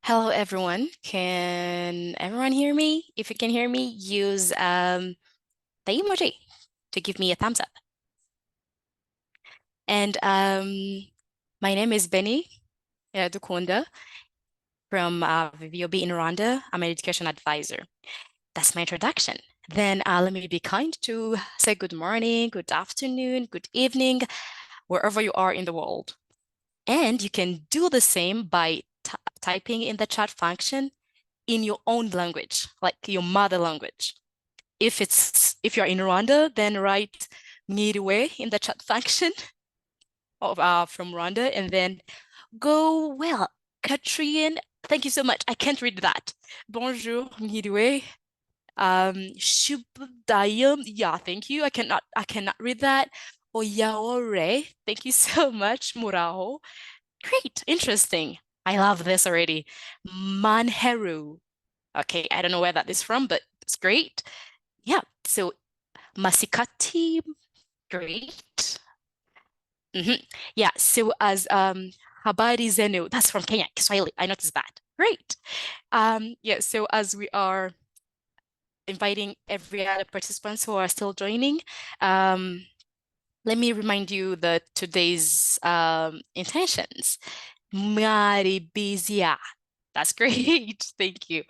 Hello, everyone. Can everyone hear me? If you can hear me, use the emoji to give me a thumbs up. And my name is Benny Dukunda from VVOB in Rwanda. I'm an education advisor. That's my introduction. Then let me be kind to say good morning, good afternoon, good evening, wherever you are in the world. And you can do the same by typing in the chat function in your own language, like your mother language. If you're in Rwanda, then write Mwiriwe in the chat function of from Rwanda, and then go well. Katrien, thank you so much. I can't read that. Bonjour, Mwiriwe. Shubdayum, yeah, thank you. I cannot read that. Oyaore, thank you so much. Muraho. Great, interesting. I love this already. Manheru. Okay, I don't know where that is from, but it's great. Yeah, so Masikati, great. Yeah, so as Habari Zenu, that's from Kenya, Kiswahili. I noticed that. Great. Yeah, so as we are inviting every other participants who are still joining, let me remind you that today's intentions. Maribizia. That's great. Thank you.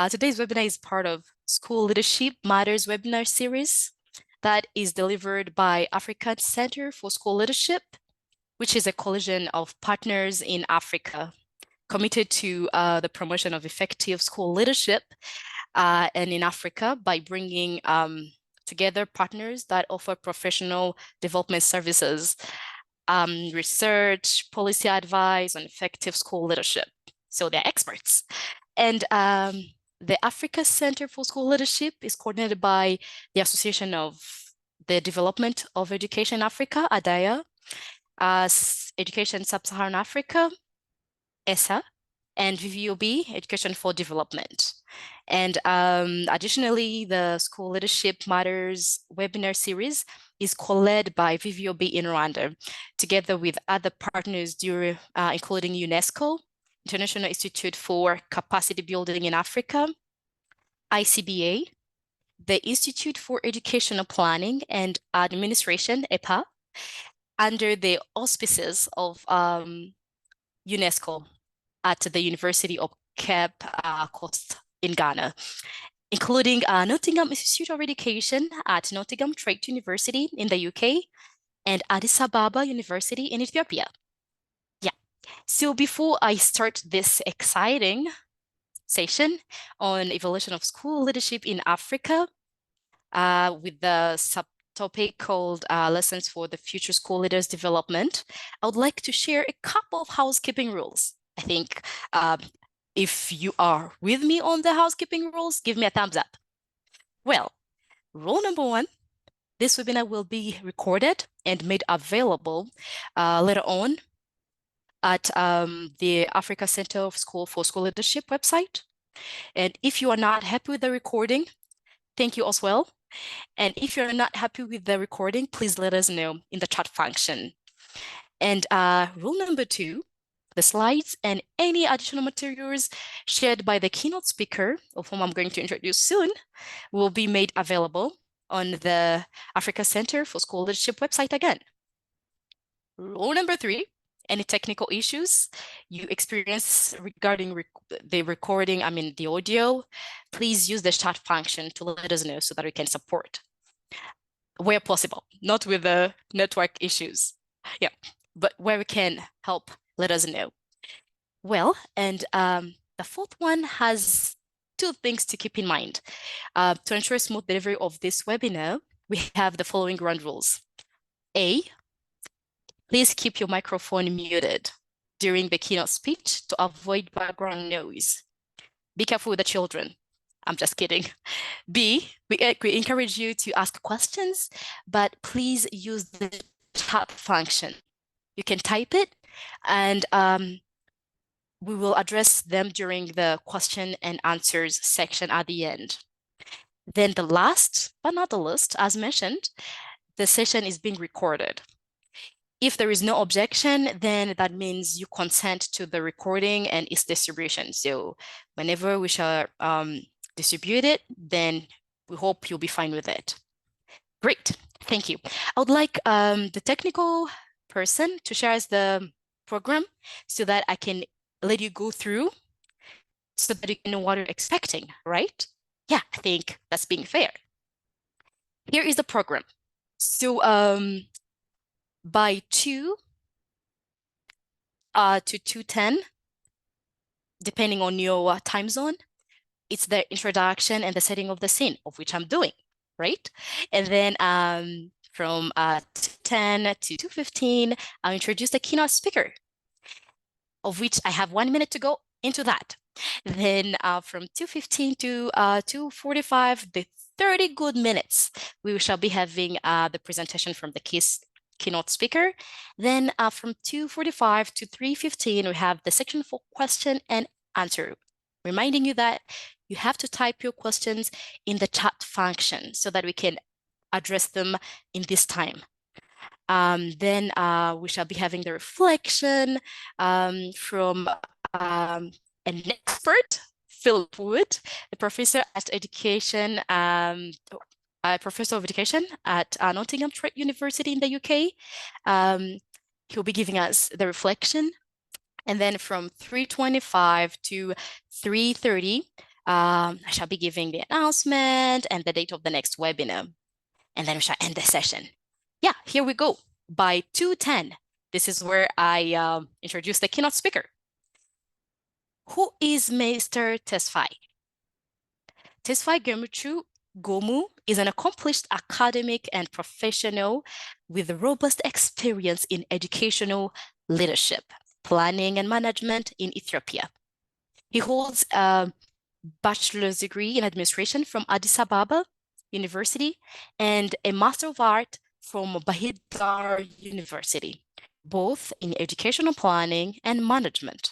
Today's webinar is part of School Leadership Matters webinar series that is delivered by African Center for School Leadership, which is a coalition of partners in Africa committed to the promotion of effective school leadership and in Africa by bringing together partners that offer professional development services, research, policy advice on effective school leadership. So they're experts. And the Africa Center for School Leadership is coordinated by the Association of the Development of Education Africa, ADAYA, Education Sub-Saharan Africa, ESA, and VVOB, Education for Development. And additionally, the School Leadership Matters webinar series is co-led by VVOB in Rwanda, together with other partners, including UNESCO, International Institute for Capacity Building in Africa, ICBA, the Institute for Educational Planning and Administration, EPA, under the auspices of UNESCO at the University of Cape Coast in Ghana, including Nottingham Institute of Education at Nottingham Trade University in the UK and Addis Ababa University in Ethiopia. Yeah. So before I start this exciting session on evolution of school leadership in Africa, with the subtopic called Lessons for the Future School Leaders Development, I would like to share a couple of housekeeping rules. I think if you are with me on the housekeeping rules, give me a thumbs up. Well, rule number one, this webinar will be recorded and made available later on at the Africa Center for School Leadership website. And if you are not happy with the recording, thank you as well. And if you're not happy with the recording, please let us know in the chat function. And rule number two, the slides and any additional materials shared by the keynote speaker, of whom I'm going to introduce soon, will be made available on the Africa Center for School Leadership website again. Rule number three, any technical issues you experience regarding the recording, the audio, please use the chat function to let us know so that we can support where possible, not with the network issues. Yeah, but where we can help, let us know. Well, and the fourth one has two things to keep in mind. To ensure smooth delivery of this webinar, we have the following ground rules. A, please keep your microphone muted during the keynote speech to avoid background noise. Be careful with the children. I'm just kidding. B, we encourage you to ask questions, but please use the chat function. You can type it and we will address them during the question and answers section at the end. Then the last, but not the least, as mentioned, the session is being recorded. If there is no objection, then that means you consent to the recording and its distribution. So whenever we shall distribute it, then we hope you'll be fine with it. Great, thank you. I would like the technical person to share us the program so that I can let you go through so that you can know what you're expecting, right? Yeah, I think that's being fair. Here is the program. So by 2 to 2:10, depending on your time zone, it's the introduction and the setting of the scene, of which I'm doing, right? And then from 10 to 2:15, I'll introduce the keynote speaker, of which I have 1 minute to go into that. Then from 2:15 to 2:45, the 30 good minutes, we shall be having the presentation from the keynote speaker. Then from 2:45 to 3:15, we have the section for question and answer, reminding you that you have to type your questions in the chat function so that we can address them in this time. Then we shall be having the reflection from an expert, Philip Wood, the professor at education, professor of education at Nottingham Trent University in the UK. He'll be giving us the reflection. And then from 3:25 to 3:30, I shall be giving the announcement and the date of the next webinar. And then we shall end the session. Yeah, here we go. By 2:10, this is where I introduce the keynote speaker. Who is Mr. Tesfaye? Tesfaye Gomu is an accomplished academic and professional with robust experience in educational leadership, planning, and management in Ethiopia. He holds a bachelor's degree in administration from Addis Ababa University and a Master of Art from Bahir Dar University, both in educational planning and management.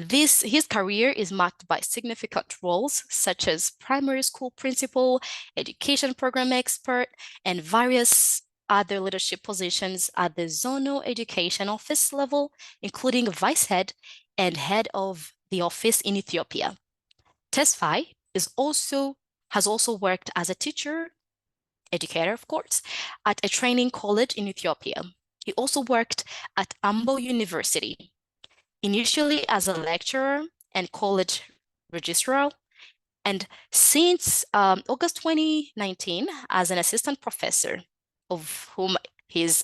His career is marked by significant roles such as primary school principal, education program expert, and various other leadership positions at the zonal education office level, including vice head and head of the office in Ethiopia. Tesfaye has also worked as a teacher, educator, of course, at a training college in Ethiopia. He also worked at Ambo University, initially as a lecturer and college registrar, and since August 2019 as an assistant professor, of whom he's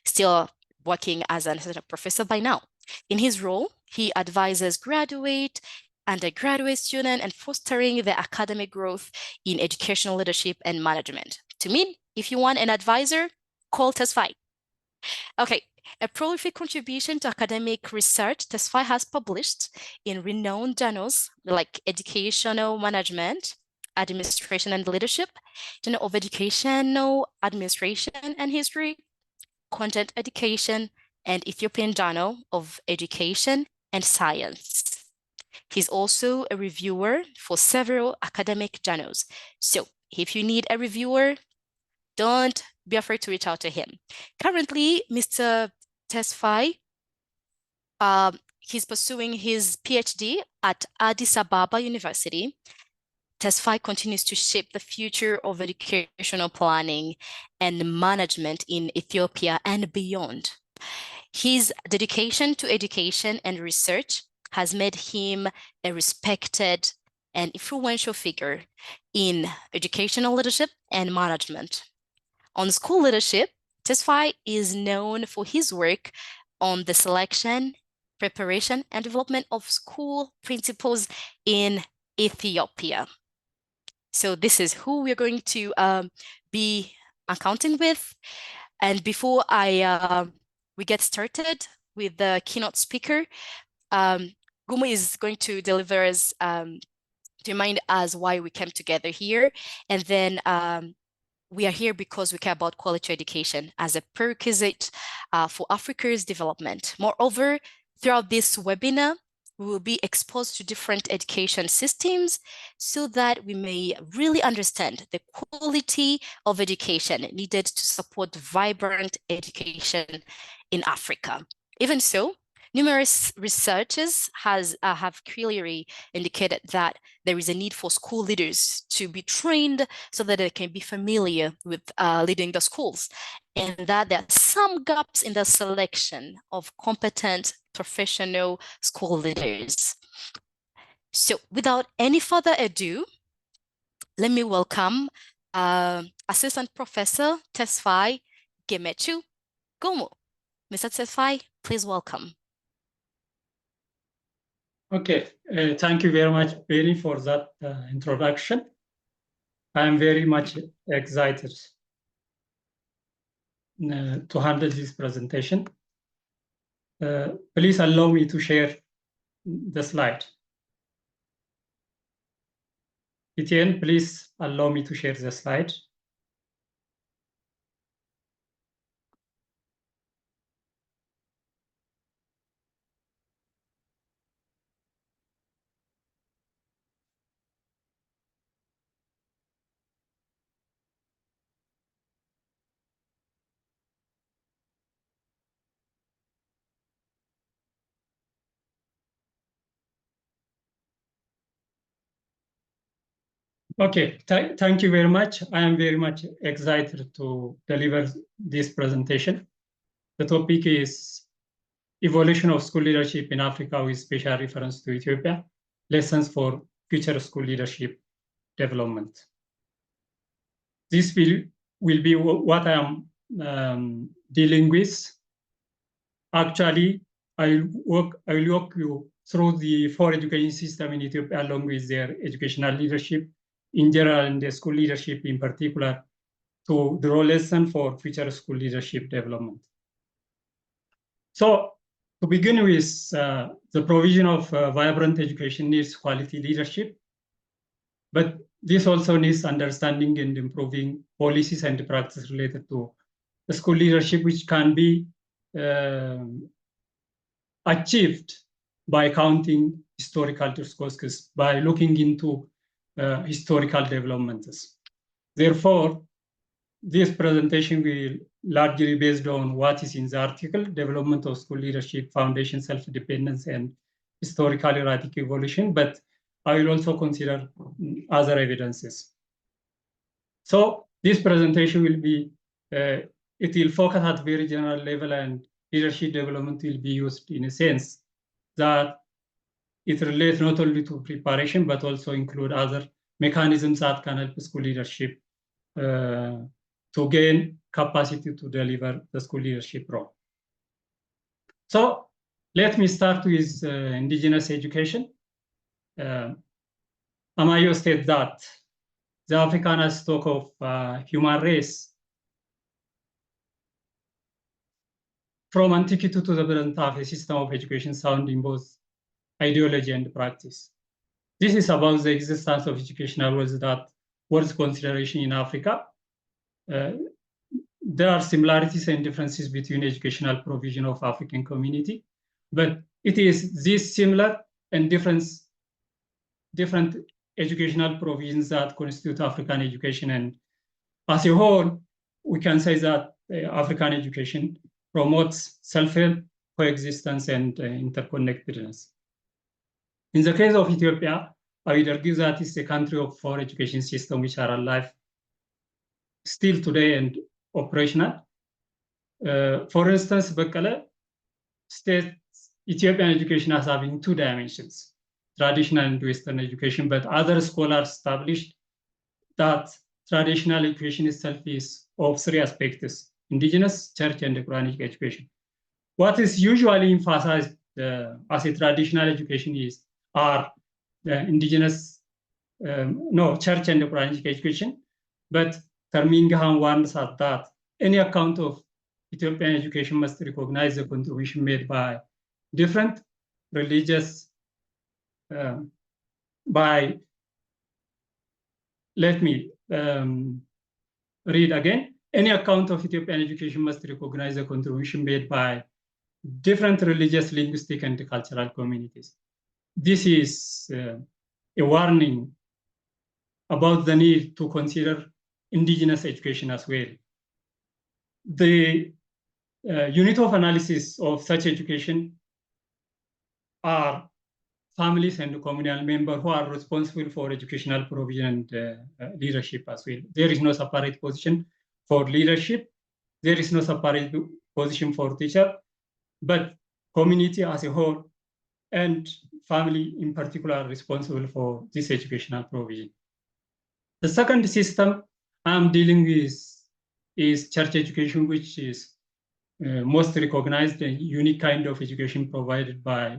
still working as an assistant professor by now. In his role, he advises graduate, undergraduate student, and fostering the academic growth in educational leadership and management. To me, if you want an advisor, call Tesfaye. Okay, a prolific contribution to academic research, Tesfaye has published in renowned journals like Educational Management, Administration and Leadership, Journal of Educational Administration and History, Content Education, and Ethiopian Journal of Education and Science. He's also a reviewer for several academic journals. So if you need a reviewer, don't be afraid to reach out to him. Currently, Mr. Tesfaye, he's pursuing his PhD at Addis Ababa University. Tesfaye continues to shape the future of educational planning and management in Ethiopia and beyond. His dedication to education and research has made him a respected and influential figure in educational leadership and management. On school leadership, Tesfaye is known for his work on the selection, preparation, and development of school principals in Ethiopia. So this is who we're going to be accounting with. And before we get started with the keynote speaker, Gumu is going to deliver us, to remind us why we came together here. And then we are here because we care about quality education as a prerequisite for Africa's development. Moreover, throughout this webinar, we will be exposed to different education systems so that we may really understand the quality of education needed to support vibrant education in Africa. Even so, numerous researchers have clearly indicated that there is a need for school leaders to be trained so that they can be familiar with leading the schools, and that there are some gaps in the selection of competent professional school leaders. So without any further ado, let me welcome Assistant Professor Tesfaye Gemechu Gomo. Mr. Tesfaye, please welcome. Okay, thank you very much, Benny, for that introduction. I am very much excited to handle this presentation. Please allow me to share the slide. Etienne, please allow me to share the slide. Okay, thank you very much. I am very much excited to deliver this presentation. The topic is Evolution of School Leadership in Africa with special reference to Ethiopia, Lessons for Future School Leadership Development. This will be what I am dealing with. Actually, I will walk you through the 4 education system in Ethiopia along with their educational leadership in general and the school leadership in particular to draw lesson for future school leadership development. So to begin with, the provision of vibrant education needs quality leadership, but this also needs understanding and improving policies and practice related to the school leadership, which can be achieved by counting historical discourses, by looking into historical developments. Therefore, this presentation will largely based on what is in the article, Development of School Leadership, Foundation, Self-Dependence, and Historical Erratic Evolution, but I will also consider other evidences. So this presentation will be, it will focus at very general level, and leadership development will be used in a sense that it relates not only to preparation, but also include other mechanisms that can help school leadership to gain capacity to deliver the school leadership role. So let me start with indigenous education. Amayo states that the Afrikaners talk of human race. From antiquity to the present, have a system of education sound in both ideology and practice. This is about the existence of educational roles that worth consideration in Africa. There are similarities and differences between educational provision of African community, but it is this similar and different educational provisions that constitute African education. And as a whole, we can say that African education promotes self-help, coexistence, and interconnectedness. In the case of Ethiopia, I would argue that it's a country of 4 education systems which are alive still today and operational. For instance, Bekele states Ethiopian education as having 2 dimensions, traditional and Western education, but other scholars established that traditional education itself is of 3 aspects: indigenous, church, and Quranic education. What is usually emphasized as a traditional education are indigenous, church and Quranic education, but Termingham warns at that any account of Ethiopian education must recognize the contribution made by different religious, let me read again. Any account of Ethiopian education must recognize the contribution made by different religious, linguistic, and cultural communities. this is a warning about the need to consider indigenous education as well. The unit of analysis of such education are families and communal members who are responsible for educational provision and leadership as well. There is no separate position for leadership. There is no separate position for teacher, but community as a whole and family in particular are responsible for this educational provision. The second system I'm dealing with is church education, which is most recognized and unique kind of education provided by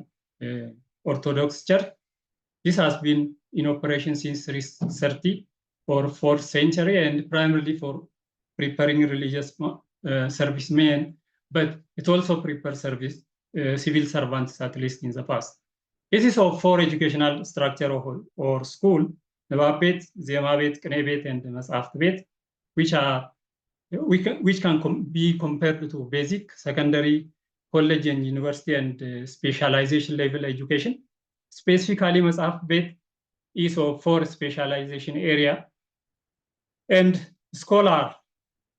Orthodox Church. This has been in operation since 330 or 4th century and primarily for preparing religious servicemen, but it also prepares civil servants, at least in the past. This is of 4 educational structure or school, ንባብ ቤት፣ ዜማ ቤት፣ ቅኔ ቤት, and መጽሐፍት ቤት, which can be compared to basic, secondary, college and university and specialization level education. Specifically, መጽሐፍት ቤት is of 4 specialization area, and scholar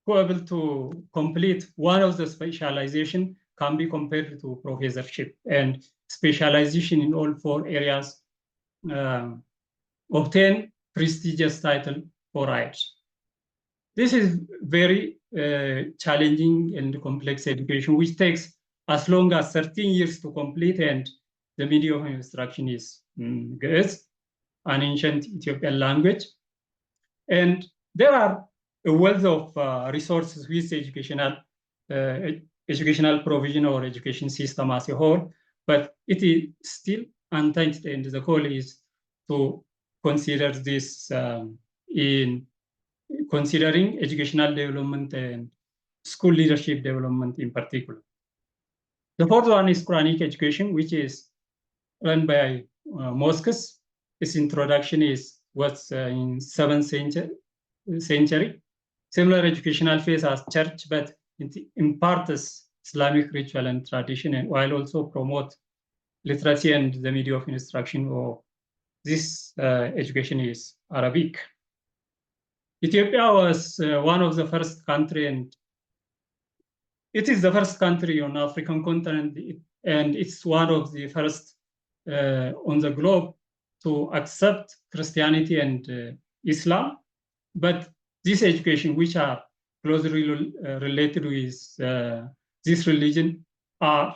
who are able to complete one of the specialization can be compared to professorship, and specialization in all 4 areas obtain prestigious title for rights. This is very challenging and complex education, which takes as long as 13 years to complete, and the medium of instruction is Ge'ez, an ancient Ethiopian language. And there are a wealth of resources with educational provision or education system as a whole, but it is still untouched, and the goal is to consider this in considering educational development and school leadership development in particular. The fourth one is Quranic education, which is run by mosques. Its introduction was in 7th century. Similar educational phase as church, but it imparts Islamic ritual and tradition, and while also promote literacy and the media of instruction. Or this education is Arabic. Ethiopia was one of the first country, and it is the first country on African continent, and it's one of the first on the globe to accept Christianity and Islam. But this education, which are closely related with this religion, are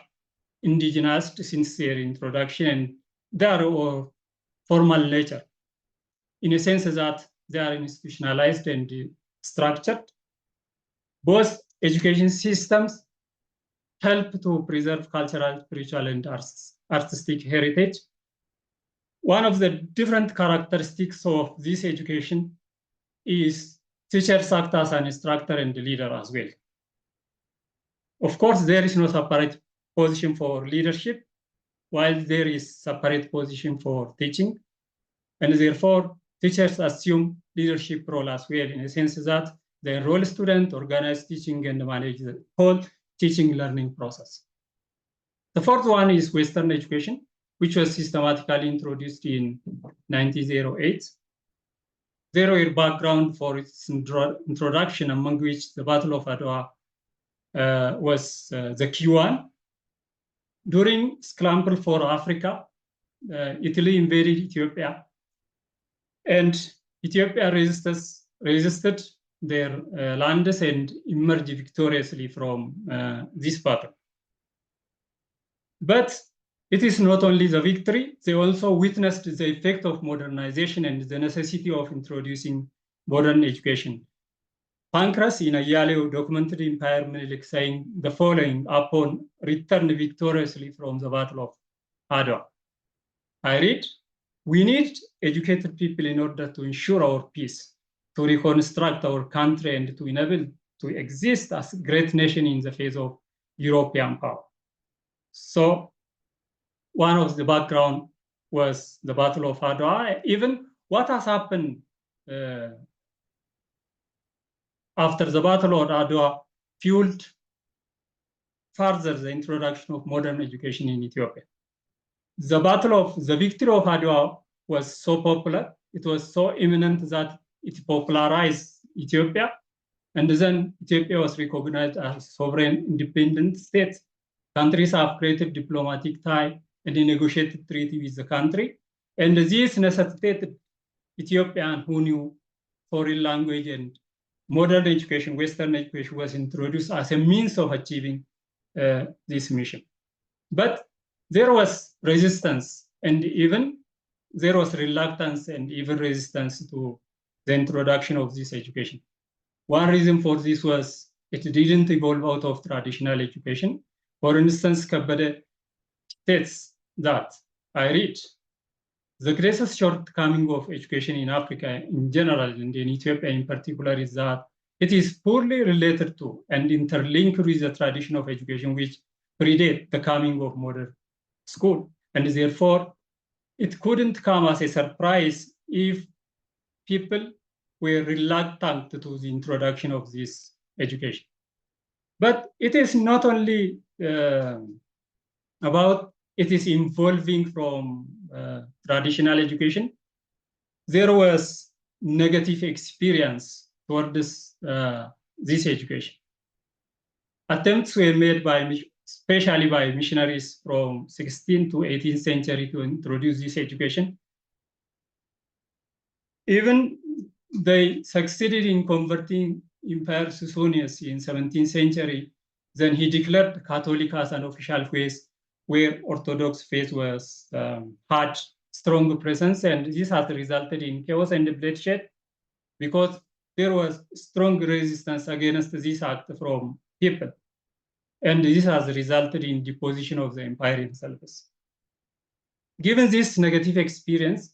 indigenous since their introduction, and they are of formal nature, in a sense that they are institutionalized and structured. Both education systems help to preserve cultural, spiritual, and artistic heritage. One of the different characteristics of this education is teachers act as an instructor and leader as well. Of course, there is no separate position for leadership, while there is separate position for teaching, and therefore teachers assume leadership role as well, in a sense that they enroll students, organize teaching, and manage the whole teaching learning process. The fourth one is Western education, which was systematically introduced in 1908. There were background for its introduction, among which the Battle of Adwa was the key one. During scramble for Africa, Italy invaded Ethiopia, and Ethiopia resisted their lands and emerged victoriously from this battle. But it is not only the victory, they also witnessed the effect of modernization and the necessity of introducing modern education. Pancras in Ayaleo documented Empire Menelik saying the following upon return victoriously from the Battle of Adwa. I read, "We need educated people in order to ensure our peace, to reconstruct our country, and to enable to exist as a great nation in the face of European power." So one of the background was the Battle of Adwa. Even what has happened after the Battle of Adwa fueled further the introduction of modern education in Ethiopia. the victory of Adwa was so popular, it was so imminent that it popularized Ethiopia. And then Ethiopia was recognized as a sovereign independent state. Countries have created diplomatic tie and a negotiated treaty with the country. And this necessitated Ethiopian who knew foreign language and modern education, Western education was introduced as a means of achieving this mission. But there was resistance and even there was reluctance and even resistance to the introduction of this education. One reason for this was it didn't evolve out of traditional education. For instance, Kabade states that, I read, the greatest shortcoming of education in Africa in general and in Ethiopia in particular is that it is poorly related to and interlinked with the tradition of education which predate the coming of modern school. And therefore, it couldn't come as a surprise if people were reluctant to the introduction of this education. But it is not only about it is evolving from traditional education. There was negative experience toward this education. Attempts were made especially by missionaries from 16th to 18th century to introduce this education. Even they succeeded in converting Emperor Suetonius in 17th century. Then he declared Catholic as an official faith, where Orthodox faith was had strong presence, and this has resulted in chaos and bloodshed because there was strong resistance against this act from people. And this has resulted in deposition of the empire itself. Given this negative experience,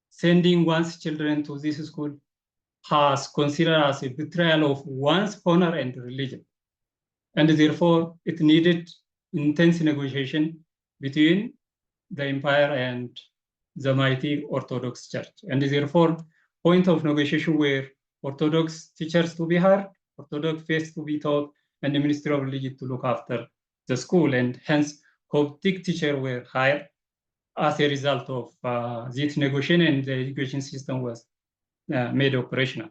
sending one's children to this school has considered as a betrayal of one's honor and religion. And therefore, it needed intense negotiation between the empire and the mighty Orthodox Church. And therefore, point of negotiation were Orthodox teachers to be hired, Orthodox faith to be taught, and the Ministry of Religion to look after the school. And hence, Coptic teachers were hired as a result of this negotiation, and the education system was made operational.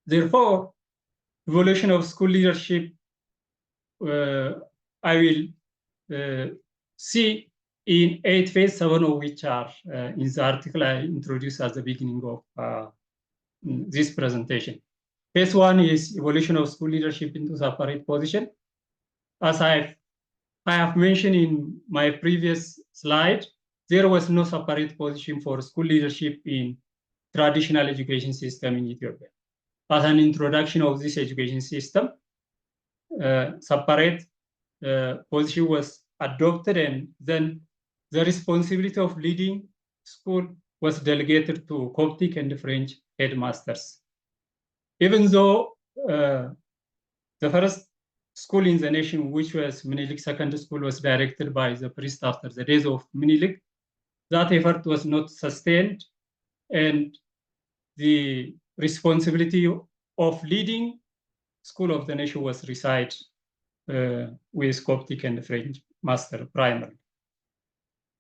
Therefore, evolution of school leadership, I will see in 8 phases, 7 of which are in the article I introduced at the beginning of this presentation. Phase 1 is evolution of school leadership into separate position. As I have mentioned in my previous slide, there was no separate position for school leadership in traditional education system in Ethiopia. As an introduction of this education system, separate position was adopted, and then the responsibility of leading school was delegated to Coptic and French headmasters. Even though the first school in the nation, which was Minilik Secondary School, was directed by the priest after the days of Minilik, that effort was not sustained, and the responsibility of leading school of the nation was reside with Coptic and French master primarily.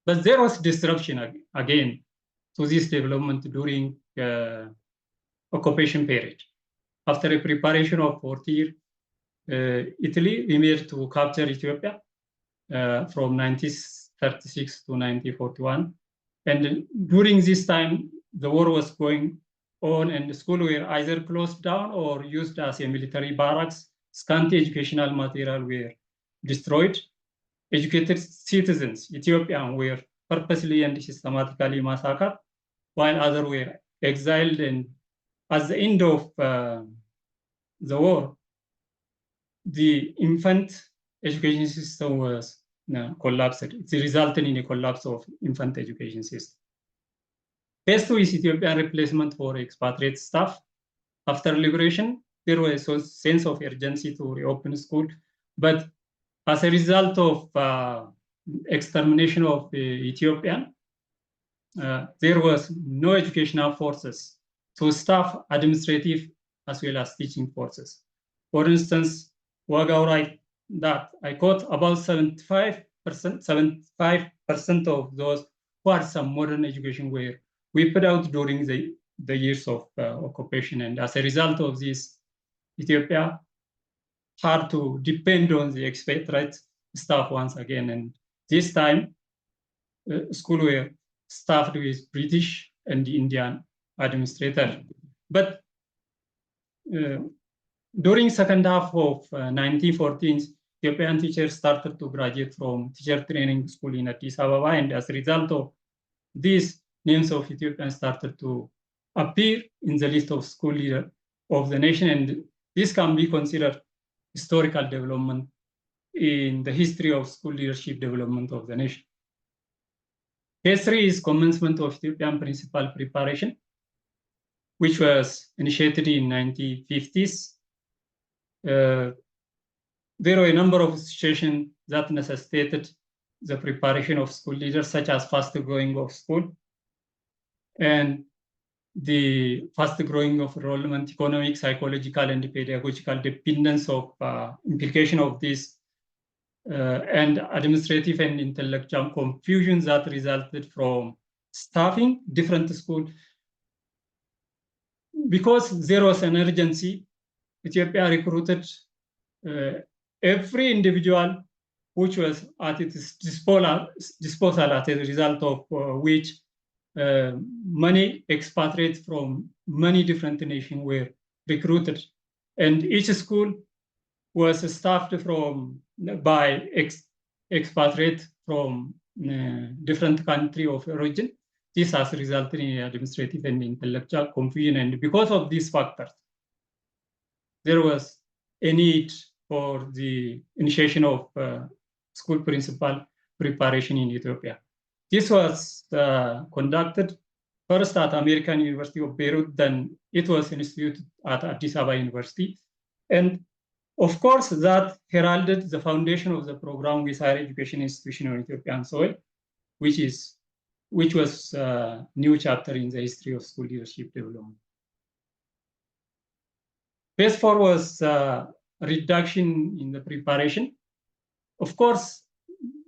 But there was disruption again to this development during occupation period. After a preparation of 40 years, Italy emerged to capture Ethiopia from 1936 to 1941. And during this time, the war was going on, and the schools were either closed down or used as a military barracks. Scanty educational material were destroyed. Educated citizens, Ethiopians, were purposely and systematically massacred, while others were exiled. And at the end of the war, the infant education system was collapsed. It resulted in a collapse of infant education system. Phase 2 is Ethiopian replacement for expatriate staff. After liberation, there was a sense of urgency to reopen school, but as a result of extermination of Ethiopian, there was no educational forces to staff administrative as well as teaching forces. For instance, Wagaw write that, I quote, about 75 75% of those who had some modern education were wiped out during the years of occupation. And as a result of this, Ethiopia had to depend on the expatriate staff once again. And this time, schools were staffed with British and Indian administrators. But during second half of 1914s, Ethiopian teachers started to graduate from teacher training school in Addis Ababa, and as a result of this, names of Ethiopians started to appear in the list of school leaders of the nation, and this can be considered historical development in the history of school leadership development of the nation. Phase 3 is commencement of Ethiopian principal preparation, which was initiated in 1950s. There were a number of situations that necessitated the preparation of school leaders, such as fast growing of school and the fast growing of enrollment, economic, psychological, and pedagogical dependence of implication of this, and administrative and intellectual confusions that resulted from staffing different schools. Because there was an urgency, Ethiopia recruited every individual which was at its disposal as a result of which many expatriates from many different nations were recruited. And each school was staffed by expatriates from different country of origin. This has resulted in administrative and intellectual confusion. And because of these factors, there was a need for the initiation of school principal preparation in Ethiopia. This was conducted first at American University of Beirut, then it was instituted at Addis Ababa University. And of course, that heralded the foundation of the program with higher education institution on Ethiopian soil, which was a new chapter in the history of school leadership development. Phase 4 was reduction in the preparation. Of course,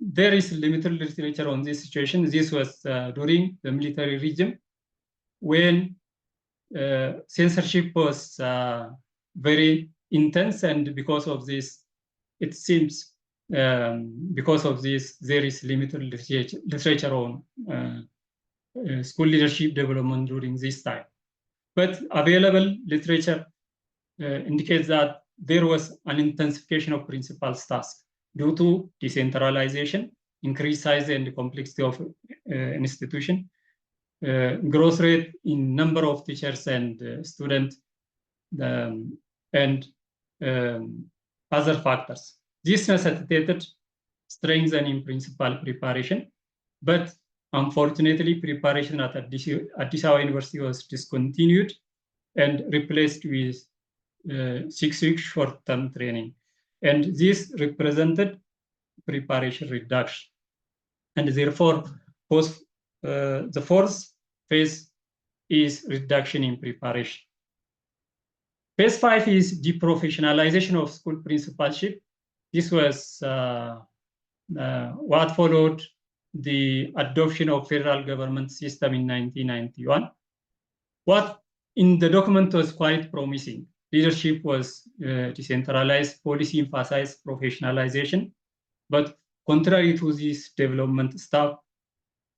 there is limited literature on this situation. This was during the military regime when censorship was very intense, and because of this, it seems because of this, there is limited literature on school leadership development during this time. But available literature indicates that there was an intensification of principal's task due to decentralization, increased size and complexity of institution, growth rate in number of teachers and students, and other factors. This necessitated strengthening principal preparation, but unfortunately, preparation at Addis Ababa University was discontinued and replaced with 6-week short-term training. And this represented preparation reduction. And therefore, the fourth phase is reduction in preparation. Phase 5 is deprofessionalization of school principalship. This was what followed the adoption of federal government system in 1991. What in the document was quite promising. Leadership was decentralized, policy emphasized professionalization, but contrary to this development, staff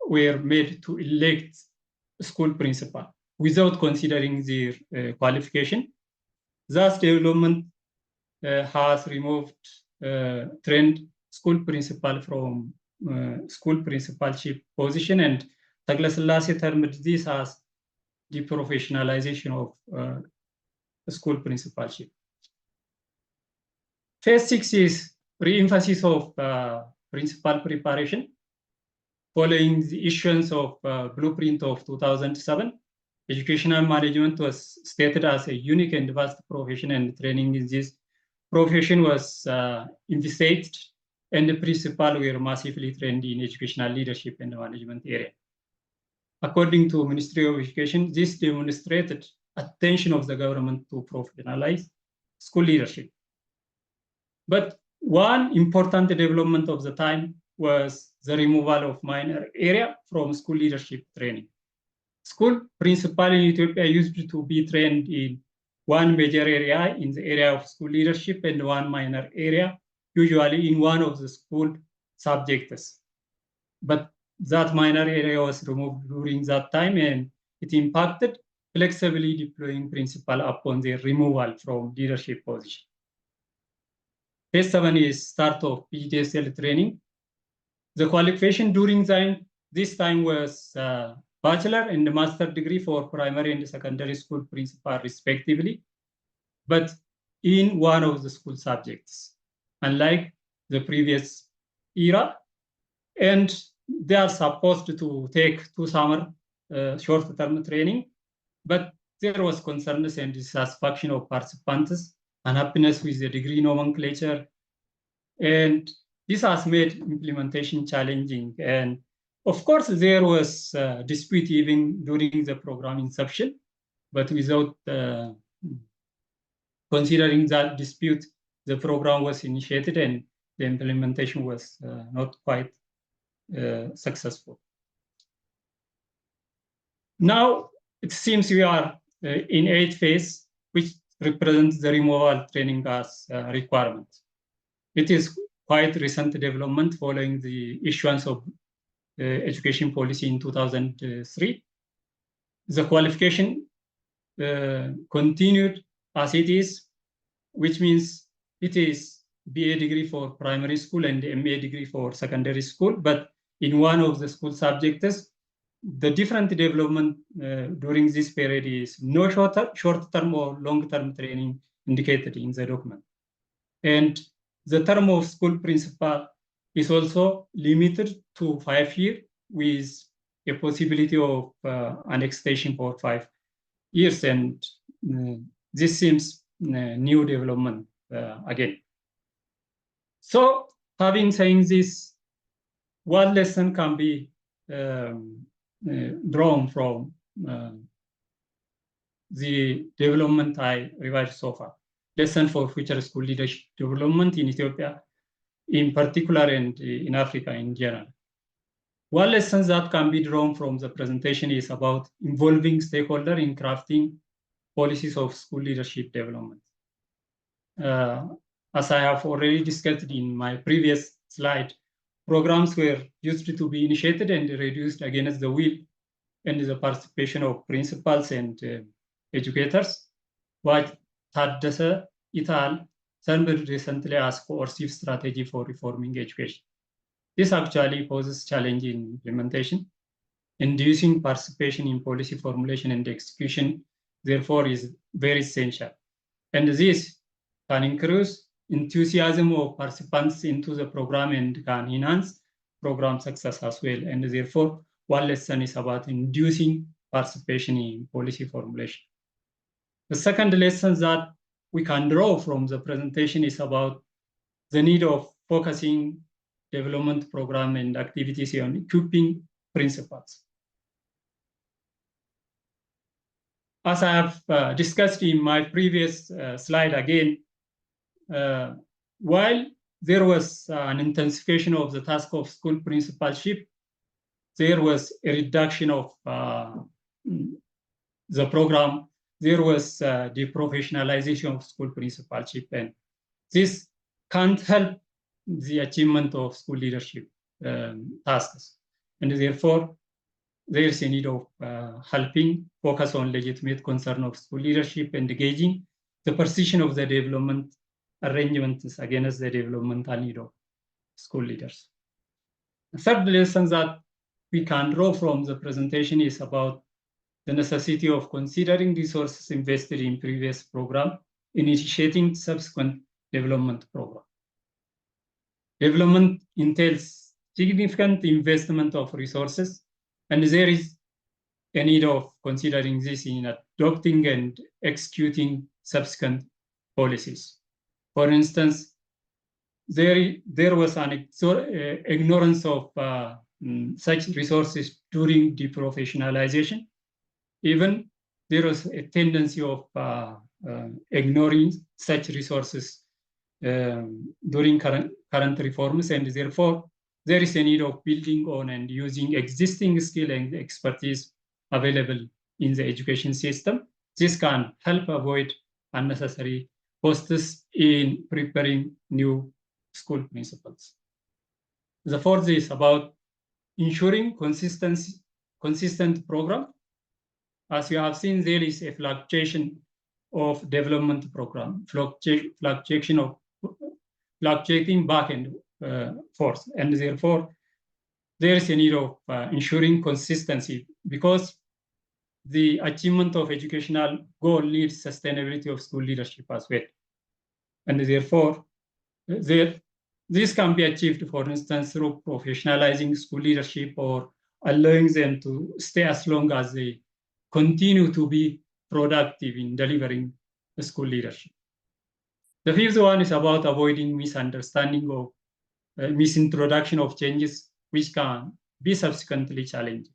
were made to elect school principal without considering their qualification. Thus, development has removed trained school principal from school principalship position, and Tagle Selassie termed this as deprofessionalization of school principalship. Phase 6 is re-emphasis of principal preparation. Following the issuance of blueprint of 2007, educational management was stated as a unique and vast profession, and training in this profession was envisaged, and the principal were massively trained in educational leadership and management area. According to Ministry of Education, this demonstrated attention of the government to professionalize school leadership. But one important development of the time was the removal of minor area from school leadership training. School principal in Ethiopia used to be trained in one major area in the area of school leadership and one minor area, usually in one of the school subjects. But that minor area was removed during that time, and it impacted flexibly deploying principal upon their removal from leadership position. Phase 7 is start of PGSL training. The qualification during this time was bachelor and master degree for primary and secondary school principal respectively, but in one of the school subjects, unlike the previous era. And they are supposed to take 2 summer short-term training, but there was concerns and dissatisfaction of participants, unhappiness with the degree nomenclature, and this has made implementation challenging. And of course, there was dispute even during the program inception, but without considering that dispute, the program was initiated and the implementation was not quite successful. Now, it seems we are in 8th phase, which represents the removal training as requirement. It is quite recent development following the issuance of education policy in 2003. The qualification continued as it is, which means it is BA degree for primary school and MA degree for secondary school, but in one of the school subjects, the different development during this period is no short-term or long-term training indicated in the document. And the term of school principal is also limited to 5 years with a possibility of an extension for 5 years. And this seems new development again. So having said this, what lesson can be drawn from the development I revised so far? Lesson for future school leadership development in Ethiopia in particular and in Africa in general. One lesson that can be drawn from the presentation is about involving stakeholders in crafting policies of school leadership development. As I have already discussed in my previous slide, programs were used to be initiated and reduced against the will and the participation of principals and educators. What Taddese et al. Termed recently as coercive strategy for reforming education. This actually poses challenge in implementation. Inducing participation in policy formulation and execution, therefore, is very essential. And this can increase enthusiasm of participants into the program and can enhance program success as well. And therefore, one lesson is about inducing participation in policy formulation. The second lesson that we can draw from the presentation is about the need of focusing development program and activities on equipping principals. As I have discussed in my previous slide again, while there was an intensification of the task of school principalship, there was a reduction of the program. There was deprofessionalization of school principalship, and this can't help the achievement of school leadership tasks. And therefore, there is a need of helping focus on legitimate concern of school leadership and engaging the precision of the development arrangements against the developmental need of school leaders. The third lesson that we can draw from the presentation is about the necessity of considering resources invested in previous program in initiating subsequent development program. Development entails significant investment of resources, and there is a need of considering this in adopting and executing subsequent policies. For instance, there was an ignorance of such resources during deprofessionalization. Even there was a tendency of ignoring such resources during current reforms, and therefore there is a need of building on and using existing skill and expertise available in the education system. This can help avoid unnecessary costs in preparing new school principals. The fourth is about ensuring consistent program. As you have seen, there is a fluctuation of development program, fluctuating back and forth, and therefore there is a need of ensuring consistency because the achievement of educational goal needs sustainability of school leadership as well. And therefore, this can be achieved, for instance, through professionalizing school leadership or allowing them to stay as long as they continue to be productive in delivering the school leadership. The fifth one is about avoiding misunderstanding or misintroduction of changes which can be subsequently challenging.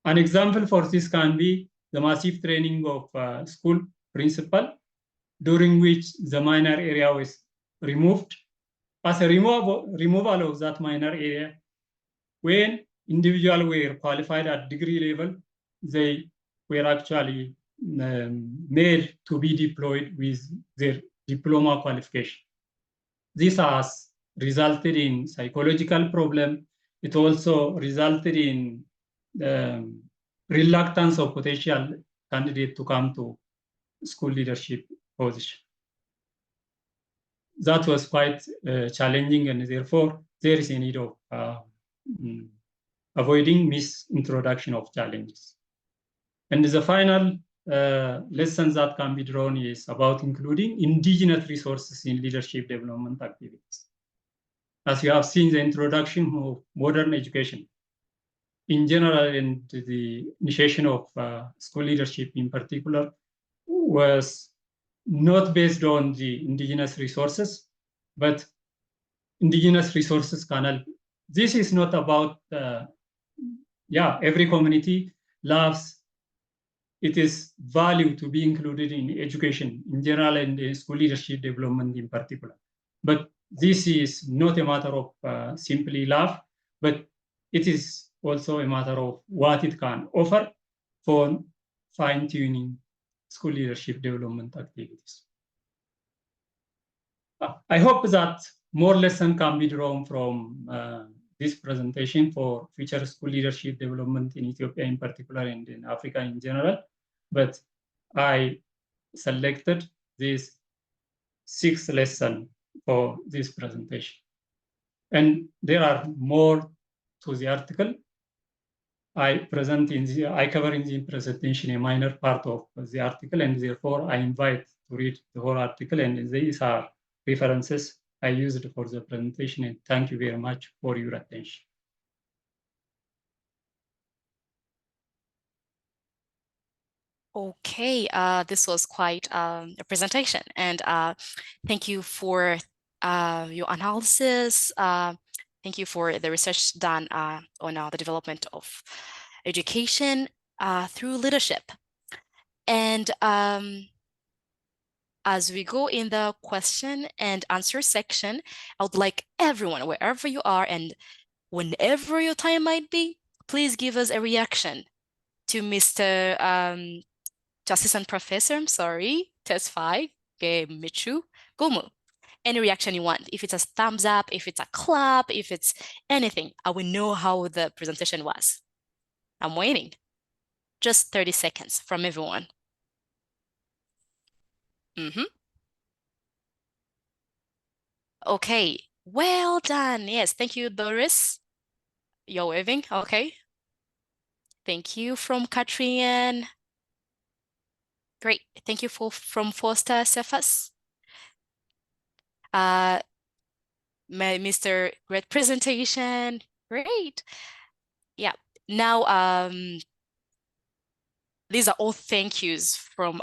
An example for this can be the massive training of school principal, during which the minor area was removed. As a removal of that minor area, when individuals were qualified at degree level, they were actually made to be deployed with their diploma qualification. This has resulted in psychological problem. It also resulted in reluctance of potential candidate to come to school leadership position. That was quite challenging, and therefore there is a need of avoiding misintroduction of challenges. And the final lesson that can be drawn is about including indigenous resources in leadership development activities. As you have seen, the introduction of modern education in general and the initiation of school leadership in particular was not based on the indigenous resources, but indigenous resources can help. This is not about, every community loves, it is value to be included in education in general and in school leadership development in particular. But this is not a matter of simply love, but it is also a matter of what it can offer for fine-tuning school leadership development activities. I hope that more lessons can be drawn from this presentation for future school leadership development in Ethiopia in particular and in Africa in general. But I selected these 6 lessons for this presentation. And there are more to the article. I cover in the presentation a minor part of the article, and therefore I invite to read the whole article, and these are references I used for the presentation, and thank you very much for your attention. Okay, this was quite a presentation, and thank you for your analysis. Thank you for the research done on the development of education through leadership. And as we go in the question and answer section, I would like everyone, wherever you are and whenever your time might be, please give us a reaction to Mr. To Assistant Professor, I'm sorry, Test 5, Michu, Gomu. Any reaction you want. If it's a thumbs up, if it's a clap, if it's anything, I will know how the presentation was. I'm waiting. Just 30 seconds from everyone. Okay, well done. Yes, thank you, Doris. You're waving, okay. Thank you from Katrine. Great, thank you from Foster Cephas. Mr. Great presentation, great. Yeah, now these are all thank yous from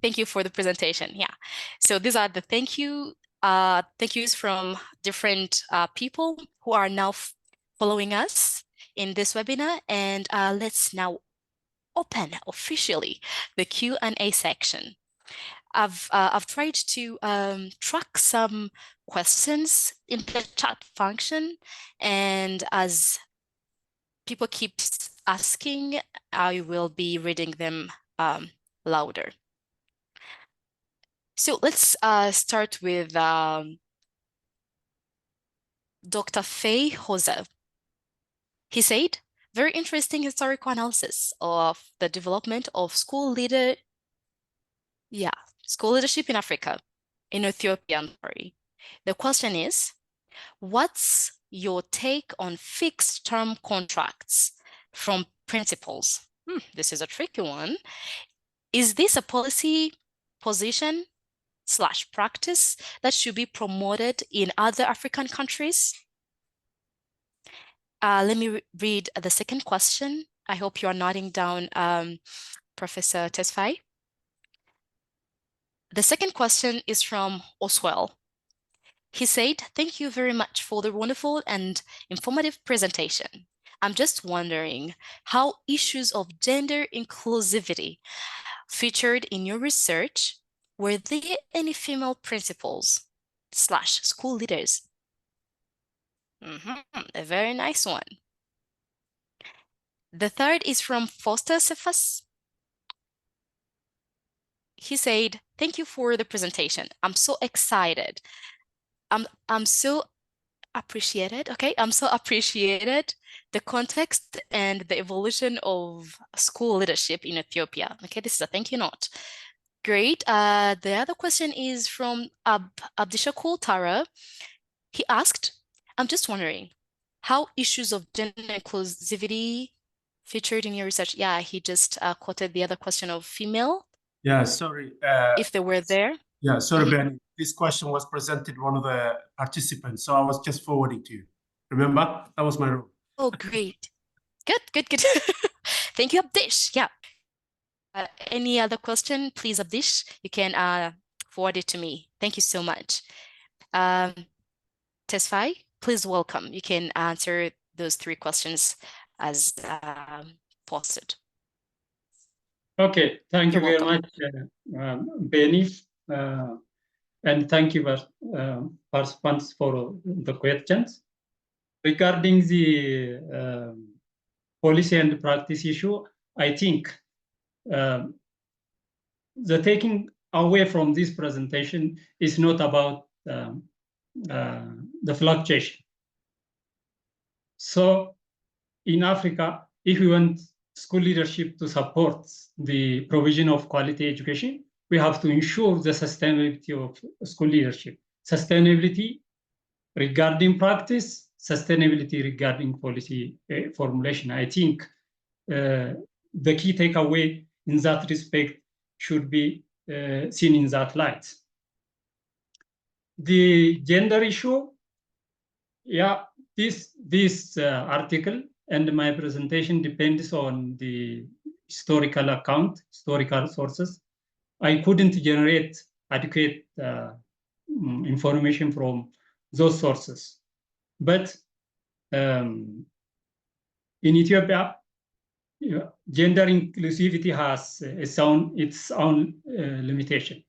thank you for the presentation. Yeah, so these are the thank yous from different people who are now following us in this webinar, and let's now open officially the Q&A section. I've tried to track some questions in the chat function, and as people keep asking, I will be reading them louder. So let's start with Dr. Faye Jose. He said, very interesting historical analysis of the development of school leadership in Africa, in Ethiopia, I'm sorry. The question is, what's your take on fixed term contracts from principals? This is a tricky one. Is this a policy position / practice that should be promoted in other African countries? Let me read the second question. I hope you are nodding down, Professor Tesfaye. The second question is from Oswell. He said, thank you very much for the wonderful and informative presentation. I'm just wondering how issues of gender inclusivity featured in your research. Were there any female principals / school leaders? A very nice one. The third is from Foster Cephas. He said, thank you for the presentation. I'm so excited. I'm so appreciated. Okay, I'm so appreciated the context and the evolution of school leadership in Ethiopia. Okay, this is a thank you note. Great. The other question is from Abdishakur Tara. He asked, I'm just wondering how issues of gender inclusivity featured in your research. Yeah, he just quoted the other question of female. Yeah, sorry. If they were there. Yeah, sorry, Ben. This question was presented one of the participants, so I was just forwarding to you. Remember? That was my role. Oh, great. Good. Thank you, Abdish. Yeah. Any other question, please, Abdish? You can forward it to me. Thank you so much. Tesfaye, please welcome. You can answer those 3 questions as posted. Okay, thank you You're very welcome. much, Benny, and thank you, participants, for the questions. Regarding the policy and practice issue, I think the taking away from this presentation is not about the fluctuation. So in Africa, if we want school leadership to support the provision of quality education, we have to ensure the sustainability of school leadership. Sustainability regarding practice, sustainability regarding policy formulation. I think the key takeaway in that respect should be seen in that light. The gender issue, yeah, this article and my presentation depends on the historical account, historical sources. I couldn't generate adequate information from those sources. But in Ethiopia, gender inclusivity has its own limitation.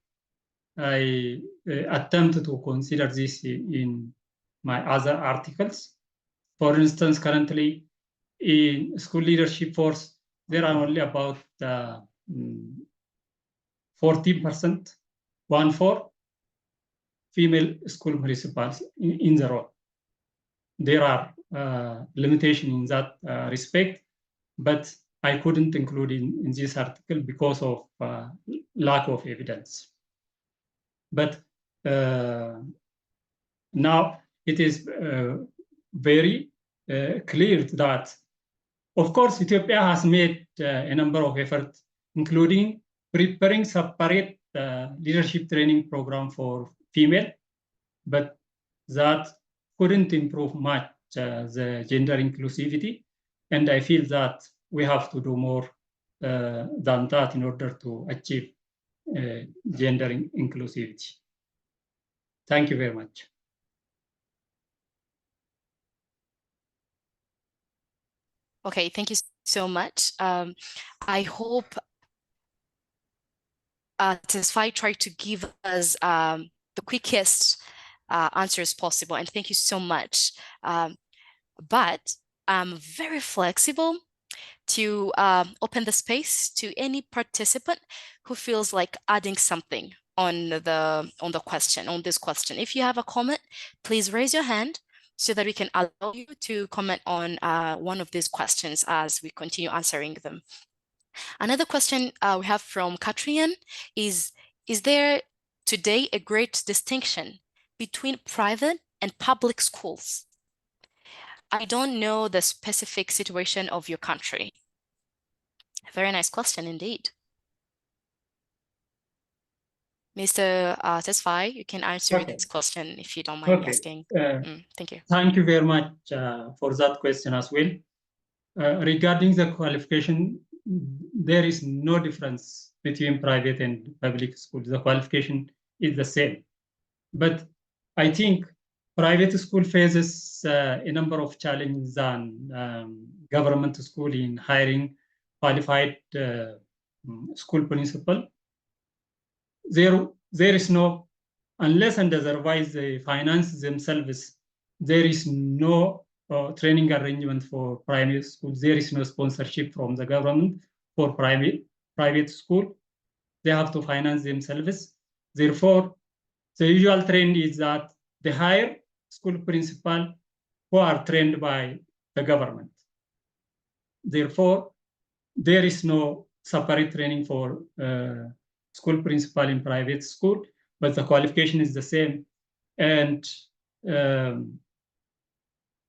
I attempt to consider this in my other articles. For instance, currently in school leadership force, there are only about 14%, 1/4 female school principals in the role. There are limitations in that respect, but I couldn't include in this article because of lack of evidence. But now it is very clear that, of course, Ethiopia has made a number of efforts, including preparing separate leadership training program for female, but that couldn't improve much the gender inclusivity. And I feel that we have to do more than that in order to achieve gender inclusivity. Thank you very much. Okay, thank you so much. I hope Tesfai tried to give us the quickest answers possible, and thank you so much. But I'm very flexible to open the space to any participant who feels like adding something on this question. If you have a comment, please raise your hand so that we can allow you to comment on one of these questions as we continue answering them. Another question we have from Katrian is there today a great distinction between private and public schools? I don't know the specific situation of your country. Very nice question indeed. Mr. Tesfai, you can answer this question if you don't mind me asking. Thank you. Thank you very much for that question as well. Regarding the qualification, there is no difference between private and public schools. The qualification is the same. But I think private school faces a number of challenges than government school in hiring qualified school principal. There is no, unless and otherwise they finance themselves, there is no training arrangement for private schools. There is no sponsorship from the government for private school. They have to finance themselves. Therefore, the usual trend is that they hire school principal who are trained by the government. Therefore, there is no separate training for school principal in private school, but the qualification is the same. And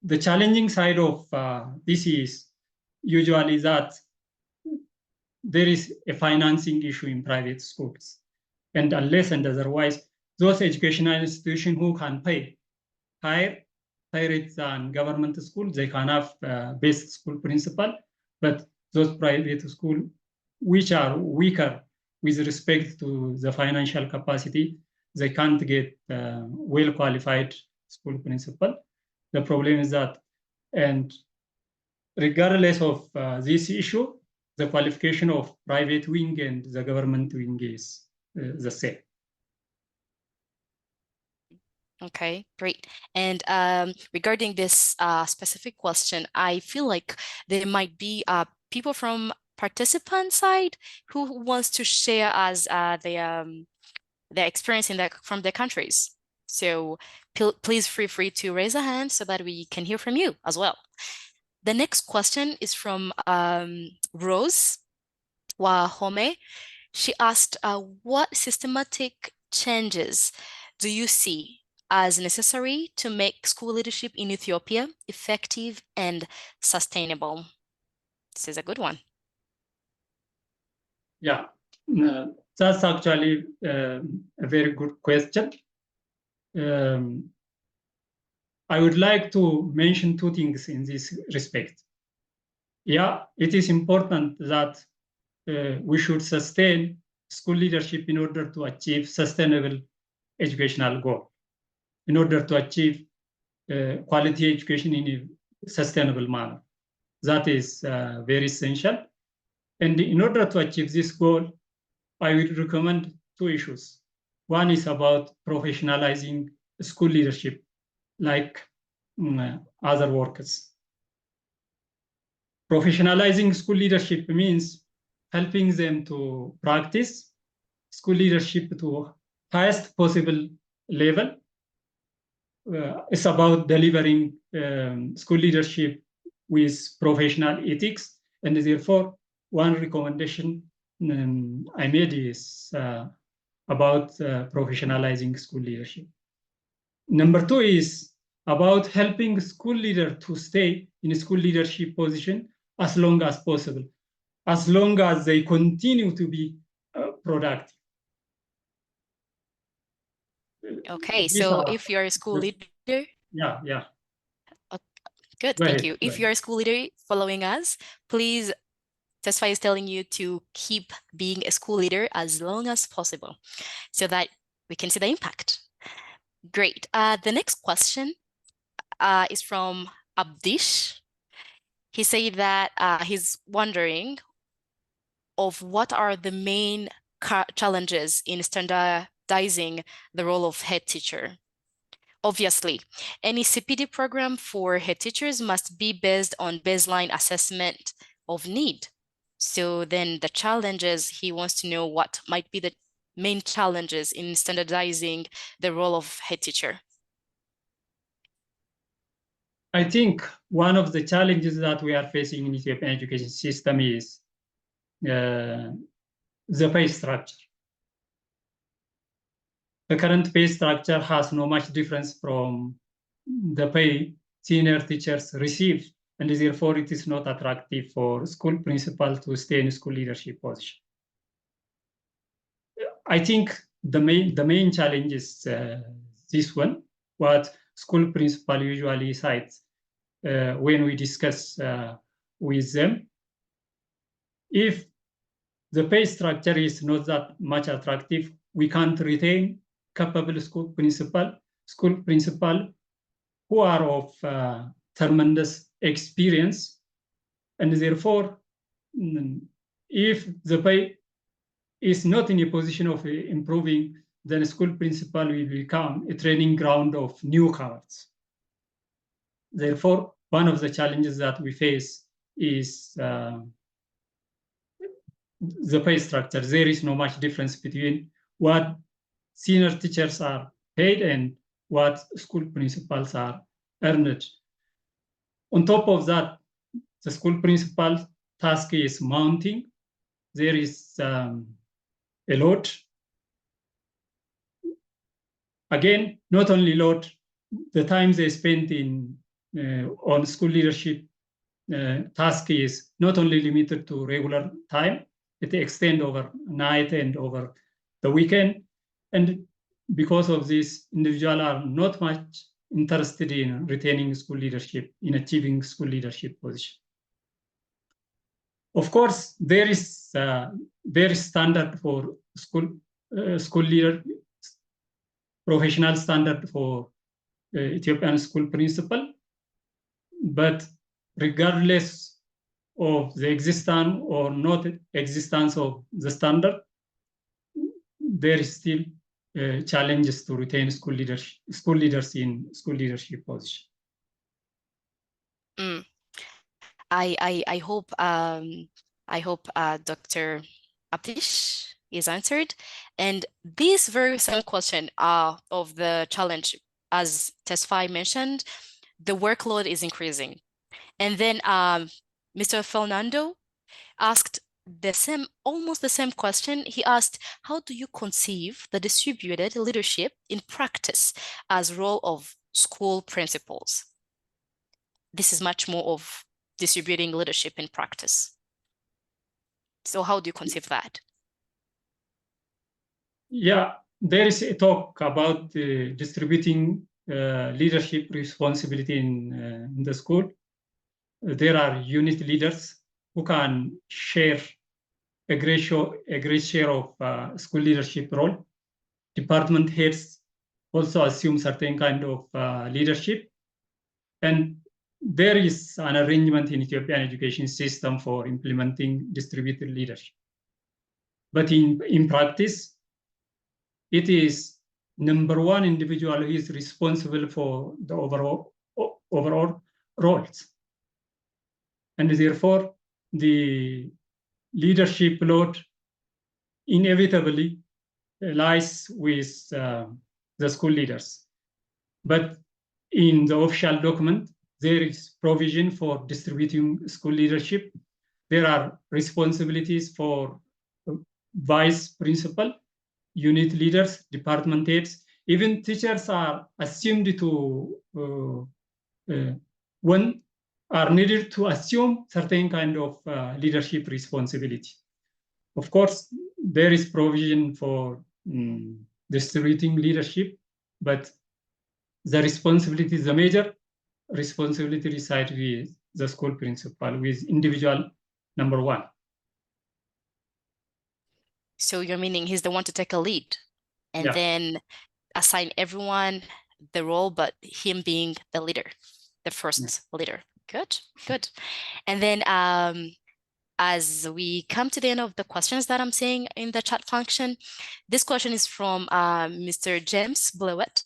the challenging side of this is usually that there is a financing issue in private schools. And unless and otherwise, those educational institutions who can pay higher rates than government schools, they can have best school principal, but those private schools which are weaker with respect to the financial capacity, they can't get well-qualified school principal. The problem is that, and regardless of this issue, the qualification of private wing and the government wing is the same. Okay, great. And regarding this specific question, I feel like there might be people from participant side who wants to share as their experience from their countries. So please feel free to raise a hand so that we can hear from you as well. The next question is from Rose Wahome. She asked, what systematic changes do you see as necessary to make school leadership in Ethiopia effective and sustainable? This is a good one. Yeah, that's actually a very good question. I would like to mention two things in this respect. Yeah, it is important that we should sustain school leadership in order to achieve sustainable educational goal, in order to achieve quality education in a sustainable manner. That is very essential. And in order to achieve this goal, I will recommend two issues. One is about professionalizing school leadership, like other workers. Professionalizing school leadership means helping them to practice school leadership to highest possible level. It's about delivering school leadership with professional ethics, and therefore one recommendation I made is about professionalizing school leadership. Number two is about helping school leader to stay in a school leadership position as long as possible, as long as they continue to be productive. Okay, so if you're a school leader. Yeah. Good, thank you. If you're a school leader following us, please, Tesfai is telling you to keep being a school leader as long as possible so that we can see the impact. Great. The next question is from Abdish. He said that he's wondering of what are the main challenges in standardizing the role of head teacher. Obviously, any CPD program for head teachers must be based on baseline assessment of need. So then the challenges, he wants to know what might be the main challenges in standardizing the role of head teacher. I think one of the challenges that we are facing in Ethiopian education system is the pay structure. The current pay structure has no much difference from the pay senior teachers receive, and therefore it is not attractive for school principals to stay in school leadership position. I think the main challenge is this one, what school principal usually cites when we discuss with them. If the pay structure is not that much attractive, we can't retain capable school principal who are of tremendous experience, and therefore, if the pay is not in a position of improving, then school principal will become a training ground of newcomers. Therefore, one of the challenges that we face is the pay structure. There is no much difference between what senior teachers are paid and what school principals are earned. On top of that, the school principal task is mounting. There is a lot. Again, not only lot, the time they spend on school leadership task is not only limited to regular time, it extends over night and over the weekend. And because of this, individuals are not much interested in retaining school leadership, in achieving school leadership position. Of course, there is standard for school leader, professional standard for Ethiopian school principal, but regardless of the existence or not existence of the standard, there is still challenges to retain school leaders in school leadership position. I hope Dr. Abdish is answered. And this very same question of the challenge, as Tesfaye mentioned, the workload is increasing. And then Mr. Fernando asked almost the same question. He asked, how do you conceive the distributed leadership in practice as role of school principals? This is much more of distributing leadership in practice. So how do you conceive that? Yeah, there is a talk about distributing leadership responsibility in the school. There are unit leaders who can share a great share of school leadership role. Department heads also assume certain kind of leadership. And there is an arrangement in Ethiopian education system for implementing distributed leadership. But in practice, it is number one individual who is responsible for the overall roles. And therefore, the leadership load inevitably lies with the school leaders. But in the official document, there is provision for distributing school leadership. There are responsibilities for vice principal, unit leaders, department heads. Even teachers are assumed to are needed to assume certain kind of leadership responsibility. Of course, there is provision for distributing leadership, but the responsibility, the major responsibility resides with the school principal, with individual number one. So you're meaning he's the one to take a lead and then assign everyone the role, but him being the leader, the first leader. Good. And then as we come to the end of the questions that I'm seeing in the chat function, this question is from Mr. James Blewett.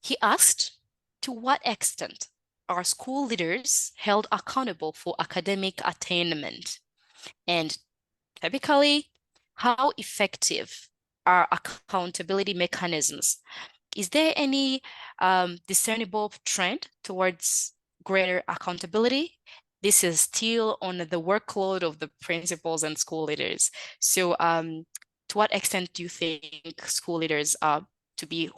He asked, to what extent are school leaders held accountable for academic attainment? And typically, how effective are accountability mechanisms? Is there any discernible trend towards greater accountability? This is still on the workload of the principals and school leaders. So to what extent do you think school leaders are to be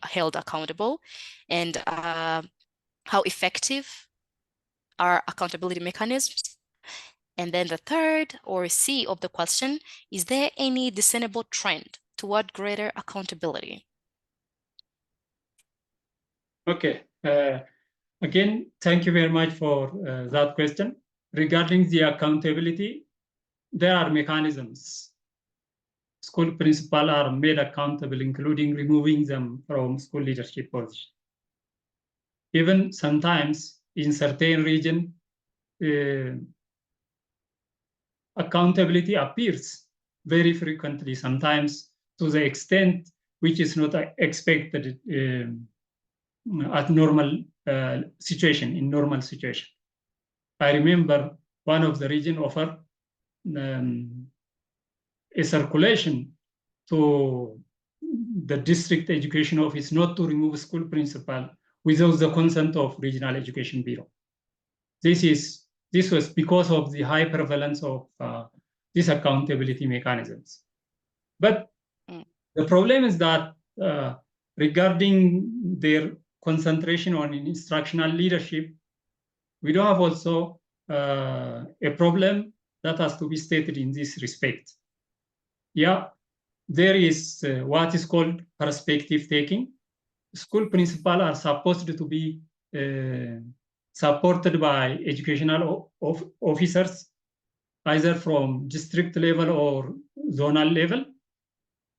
held accountable? And how effective are accountability mechanisms? And then the third, or C of the question, is there any discernible trend toward greater accountability? Okay. Again, thank you very much for that question. Regarding the accountability, there are mechanisms. School principals are made accountable, including removing them from school leadership position. Even sometimes in certain region, accountability appears very frequently, sometimes to the extent which is not expected at normal situation, in normal situation. I remember one of the region offered a circulation to the district education office not to remove school principal without the consent of regional education bureau. This was because of the high prevalence of these accountability mechanisms. But the problem is that regarding their concentration on instructional leadership, we do have also a problem that has to be stated in this respect. Yeah, there is what is called perspective taking. School principals are supposed to be supported by educational officers, either from district level or zonal level.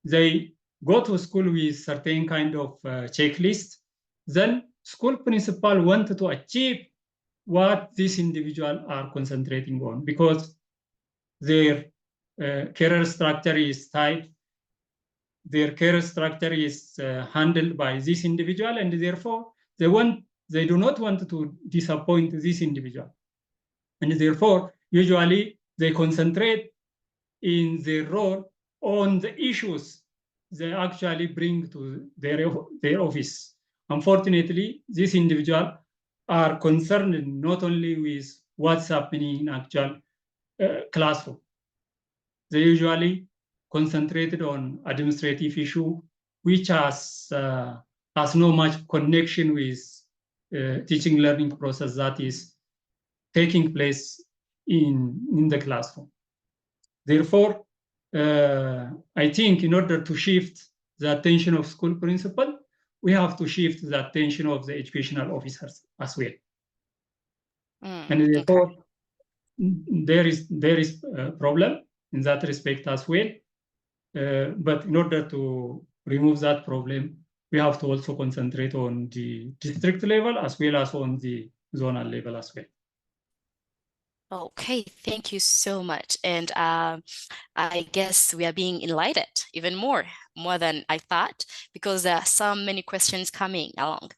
They go to school with certain kind of checklist. Then school principal want to achieve what these individuals are concentrating on, because their career structure is tight. Their career structure is handled by this individual, and therefore they do not want to disappoint this individual. And therefore, usually they concentrate in their role on the issues they actually bring to their office. Unfortunately, these individuals are concerned not only with what's happening in actual classroom. They usually concentrated on administrative issue, which has no much connection with teaching learning process that is taking place in the classroom. Therefore, I think in order to shift the attention of school principal, we have to shift the attention of the educational officers as well. And therefore, okay, there is a problem in that respect as well. But in order to remove that problem, we have to also concentrate on the district level as well as on the zonal level as well. Okay, thank you so much. And I guess we are being enlightened even more than I thought, because there are so many questions coming along.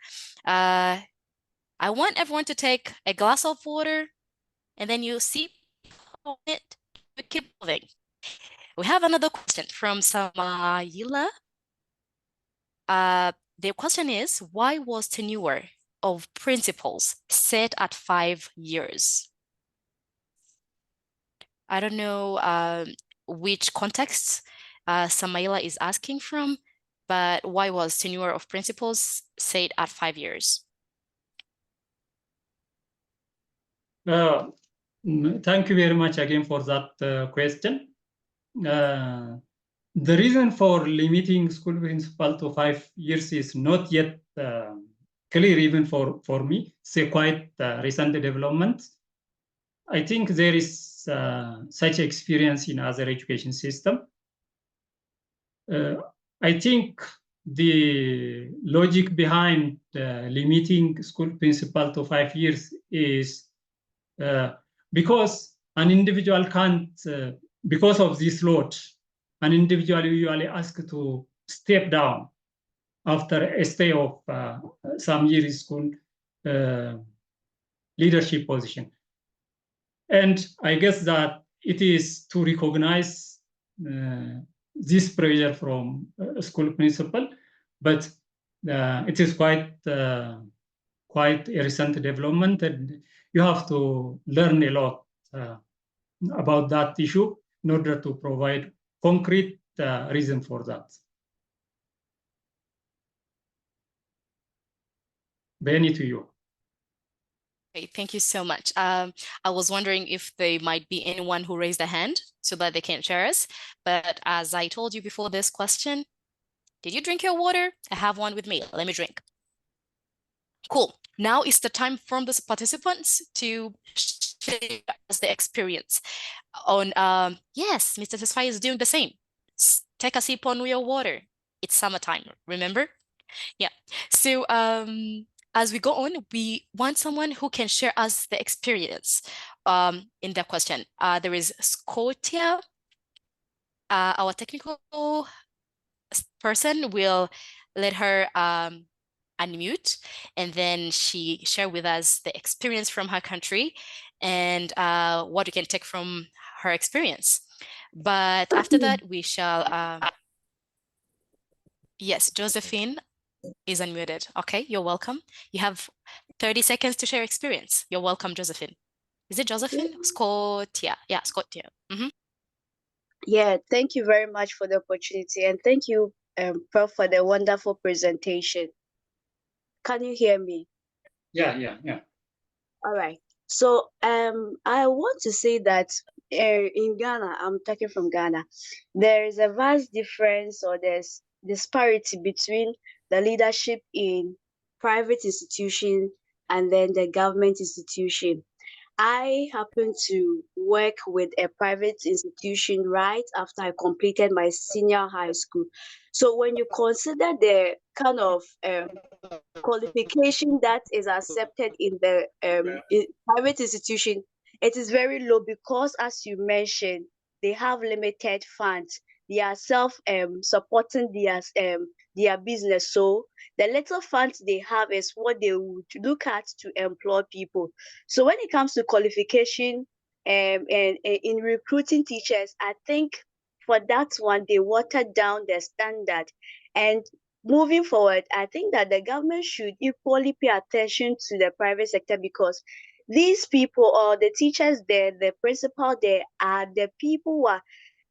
I want everyone to take a glass of water, and then you sip on it, you keep moving. We have another question from Samayila. The question is, why was tenure of principals set at 5 years? I don't know which context Samaila is asking from, but why was tenure of principals set at 5 years? Thank you very much again for that question. The reason for limiting school principal to 5 years is not yet clear even for me. It's a quite recent development. I think there is such experience in other education system. I think the logic behind limiting school principal to 5 years is because an individual can't, because of this load, an individual usually asked to step down after a stay of some years school leadership position. And I guess that it is to recognize this pressure from school principal, but it is quite a recent development, and you have to learn a lot about that issue in order to provide concrete reason for that. Benny, to you. Okay, thank you so much. I was wondering if there might be anyone who raised a hand so that they can share us. But as I told you before this question, did you drink your water? I have one with me. Let me drink. Cool. Now is the time from the participants to share us the experience on, yes, Mr. Tesfaye is doing the same. Take a sip on your water. It's summertime, remember? Yeah. So as we go on, we want someone who can share us the experience in the question. There is Scotia. Our technical person will let her unmute, and then she share with us the experience from her country and what we can take from her experience. But after that, we shall, yes, Josephine is unmuted. Okay, you're welcome. You have 30 seconds to share experience. You're welcome, Josephine. Is it Josephine? Scotia. Yeah, Scotia. Yeah, thank you very much for the opportunity, and thank you, Prof, for the wonderful presentation. Can you hear me? Yeah. All right. So I want to say that in Ghana, I'm talking from Ghana, there is a vast difference, or there's disparity between the leadership in private institution and then the government institution. I happened to work with a private institution right after I completed my senior high school. So when you consider the kind of qualification that is accepted in the private institution, it is very low because, as you mentioned, they have limited funds. They are supporting their business. So the little funds they have is what they would look at to employ people. So when it comes to qualification and in recruiting teachers, I think for that one, they watered down the standard. And moving forward, I think that the government should equally pay attention to the private sector, because these people, or the teachers there, the principal there, are the people who are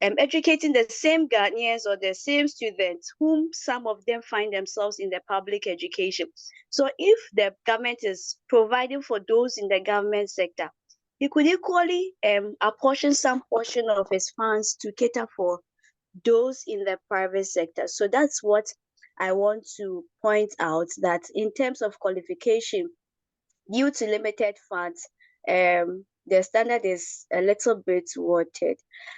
educating the same Ghanaians or the same students, whom some of them find themselves in the public education. So if the government is providing for those in the government sector, he could equally apportion some portion of his funds to cater for those in the private sector. So that's what I want to point out, that in terms of qualification, due to limited funds, the standard is a little bit watered.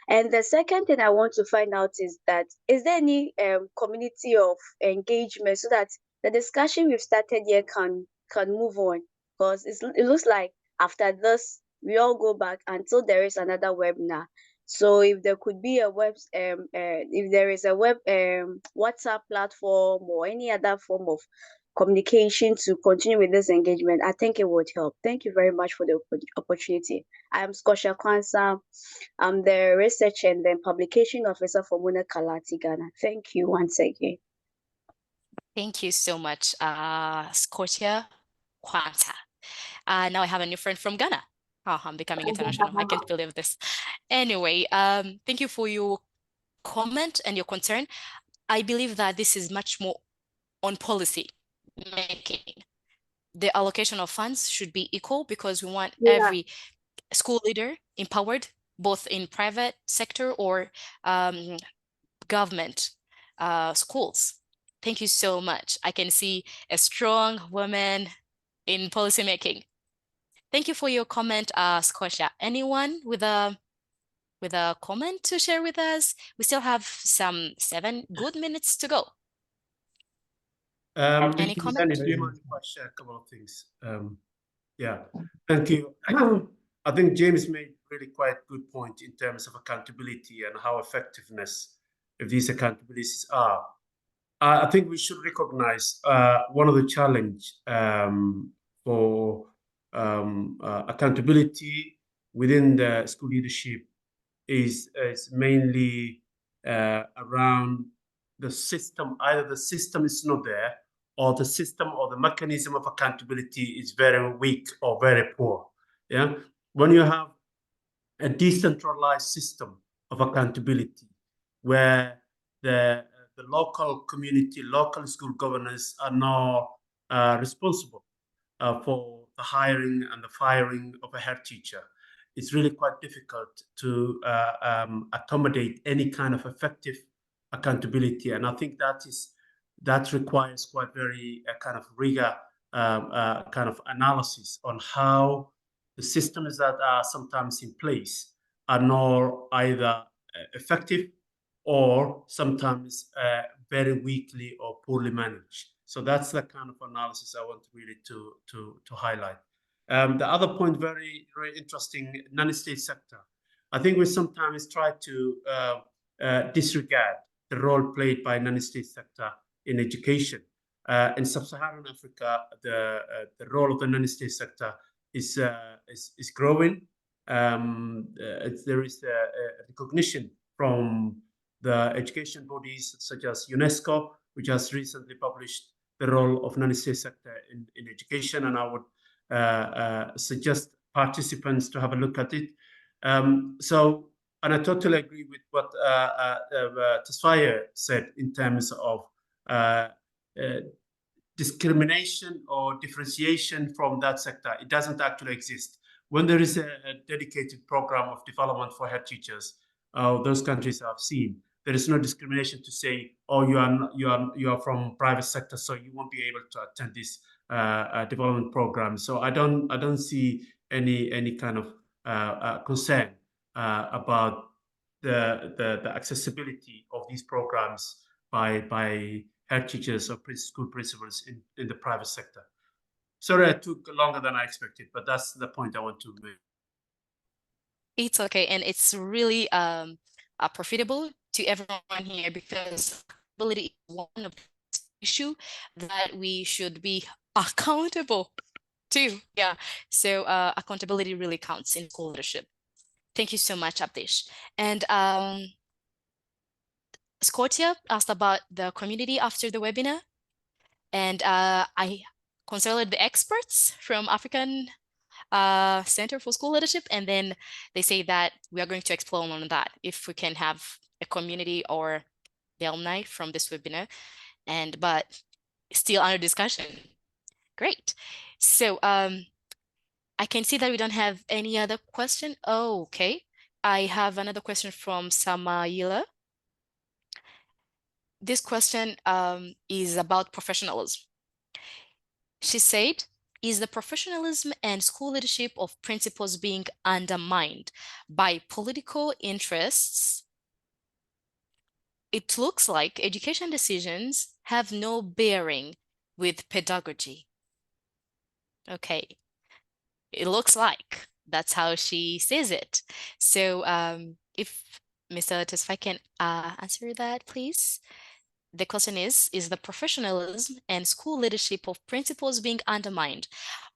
And the second thing I want to find out is that, is there any community of engagement so that the discussion we've started here can move on? Because it looks like after this, we all go back until there is another webinar. So if there could be a if there is a WhatsApp platform or any other form of communication to continue with this engagement, I think it would help. Thank you very much for the opportunity. I'm Scotia Kwanzaa. I'm the Research and then Publication Officer for Muna Kalati, Ghana. Thank you once again. Thank you so much, Scotia Kwanzaa. Now I have a new friend from Ghana. Oh, I'm becoming international. I can't believe this. Anyway, thank you for your comment and your concern. I believe that this is much more on policy making. The allocation of funds should be equal, because we want every school leader empowered, both in private sector or government schools. Thank you so much. I can see a strong woman in policymaking. Thank you for your comment, Scotia. Anyone with a comment to share with us? We still have some 7 good minutes to go. Any comment? Do you mind if I share a couple of things? Yeah, thank you. I think James made really quite good point in terms of accountability and how effectiveness of these accountabilities are. I think we should recognize one of the challenge for accountability within the school leadership is mainly around the system. Either the system is not there, or the system or the mechanism of accountability is very weak or very poor. Yeah, when you have a decentralized system of accountability where the local community, local school governors are now responsible for the hiring and the firing of a head teacher, it's really quite difficult to accommodate any kind of effective accountability. And I think that requires quite very kind of rigor, kind of analysis on how the systems that are sometimes in place are not either effective or sometimes very weakly or poorly managed. So that's the kind of analysis I want really to highlight. The other point, very interesting, non-state sector. I think we sometimes try to disregard the role played by non-state sector in education. In sub-Saharan Africa, the role of the non-state sector is growing. There is a recognition from the education bodies such as UNESCO, which has recently published the role of non-state sector in education, and I would suggest participants to have a look at it. And I totally agree with what Tesfaye said in terms of discrimination or differentiation from that sector. It doesn't actually exist. When there is a dedicated program of development for head teachers, those countries I've seen, there is no discrimination to say, oh, you are from private sector, so you won't be able to attend this development program. So I don't see any kind of concern about the accessibility of these programs by head teachers or school principals in the private sector. Sorry, I took longer than I expected, but that's the point I want to make. It's okay, and it's really profitable to everyone here because accountability is one of the issue that we should be accountable to. Yeah, so accountability really counts in school leadership. Thank you so much, Abdish. And Scotia asked about the community after the webinar, and I consulted the experts from African Center for School Leadership, and then they say that we are going to explore on that if we can have a community or the alumni from this webinar, but still under discussion. Great. So I can see that we don't have any other question. Oh, okay. I have another question from Samayila. This question is about professionalism. She said, is the professionalism and school leadership of principals being undermined by political interests? It looks like education decisions have no bearing with pedagogy. Okay, it looks like that's how she says it. So if Mr. Tesfaye can answer that, please. The question is the professionalism and school leadership of principals being undermined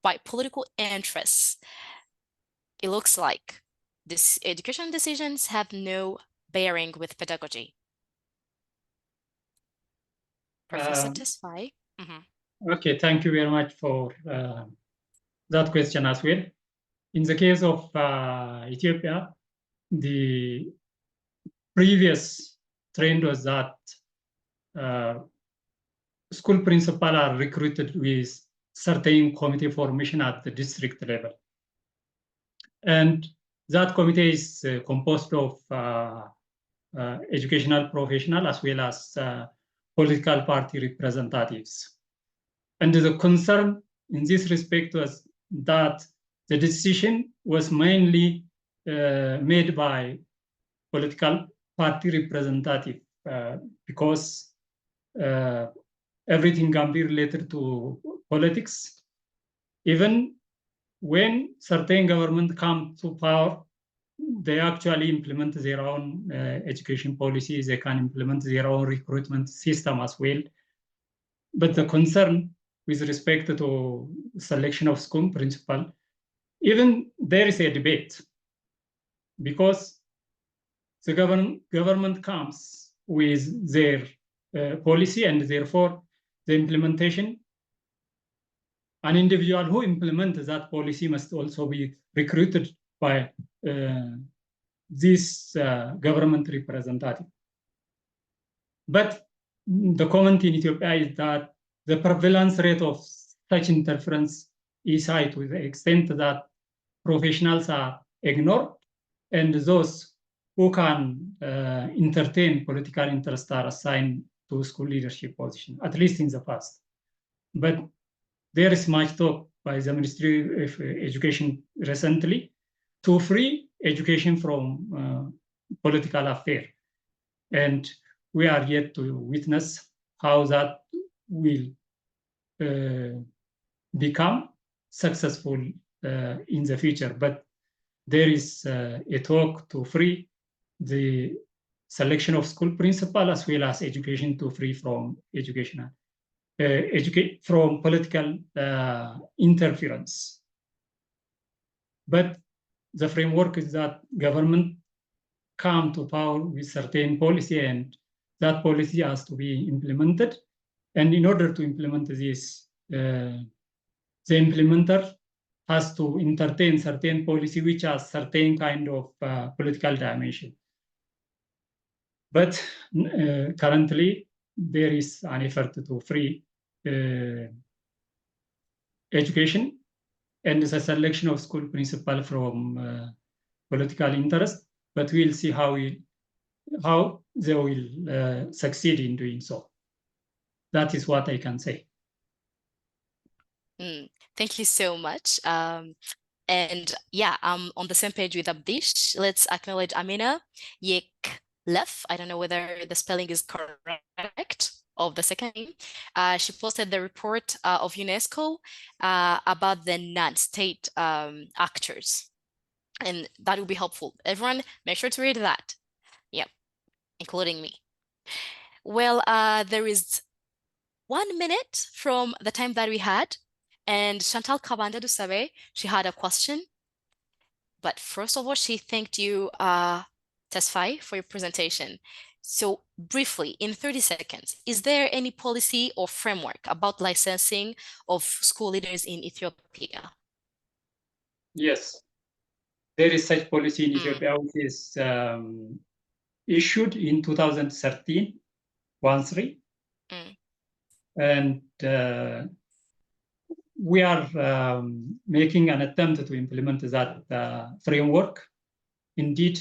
by political interests? It looks like these education decisions have no bearing with pedagogy. Professor Tesfaye. Okay, thank you very much for that question as well. In the case of Ethiopia, the previous trend was that school principals are recruited with certain committee formation at the district level. And that committee is composed of educational professionals as well as political party representatives. And the concern in this respect was that the decision was mainly made by political party representative because everything can be related to politics. Even when certain government come to power, they actually implement their own education policies. They can implement their own recruitment system as well. But the concern with respect to selection of school principal, even there is a debate because the government comes with their policy, and therefore the implementation, an individual who implements that policy must also be recruited by this government representative. But the comment in Ethiopia is that the prevalence rate of such interference is high to the extent that professionals are ignored, and those who can entertain political interest are assigned to school leadership position, at least in the past. But there is much talk by the Ministry of Education recently to free education from political affair. And we are yet to witness how that will become successful in the future. But there is a talk to free the selection of school principal as well as education to free from from political interference. But the framework is that government come to power with certain policy, and that policy has to be implemented. And in order to implement this, the implementer has to entertain certain policy which has certain kind of political dimension. But currently, there is an effort to free education and the selection of school principal from political interest, but we'll see how they will succeed in doing so. That is what I can say. Thank you so much. And yeah, I'm on the same page with Abdish. Let's acknowledge Amina Yeklef. I don't know whether the spelling is correct of the second name. She posted the report of UNESCO about the non-state actors. And that will be helpful. Everyone, make sure to read that. Yep, including me. Well, there is 1 minute from the time that we had, and Chantal Kabanda Dusabe, she had a question. But first of all, she thanked you, Tesfaye, for your presentation. So briefly, in 30 seconds, is there any policy or framework about licensing of school leaders in Ethiopia? Yes, there is such policy in Ethiopia, which is issued in 2013, 13. And we are making an attempt to implement that framework. Indeed,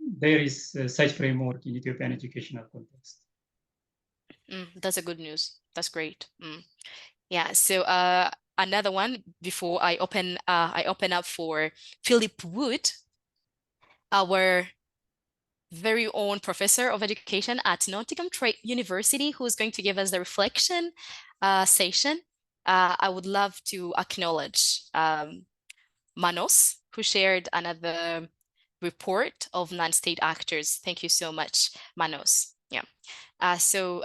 there is such framework in Ethiopian educational context. That's a good news. That's great. Yeah. So another one before I open up for Philip Wood, our very own professor of education at Nottingham University, who's going to give us the reflection session. I would love to acknowledge Manos, who shared another report of non-state actors. Thank you so much, Manos. Yeah. So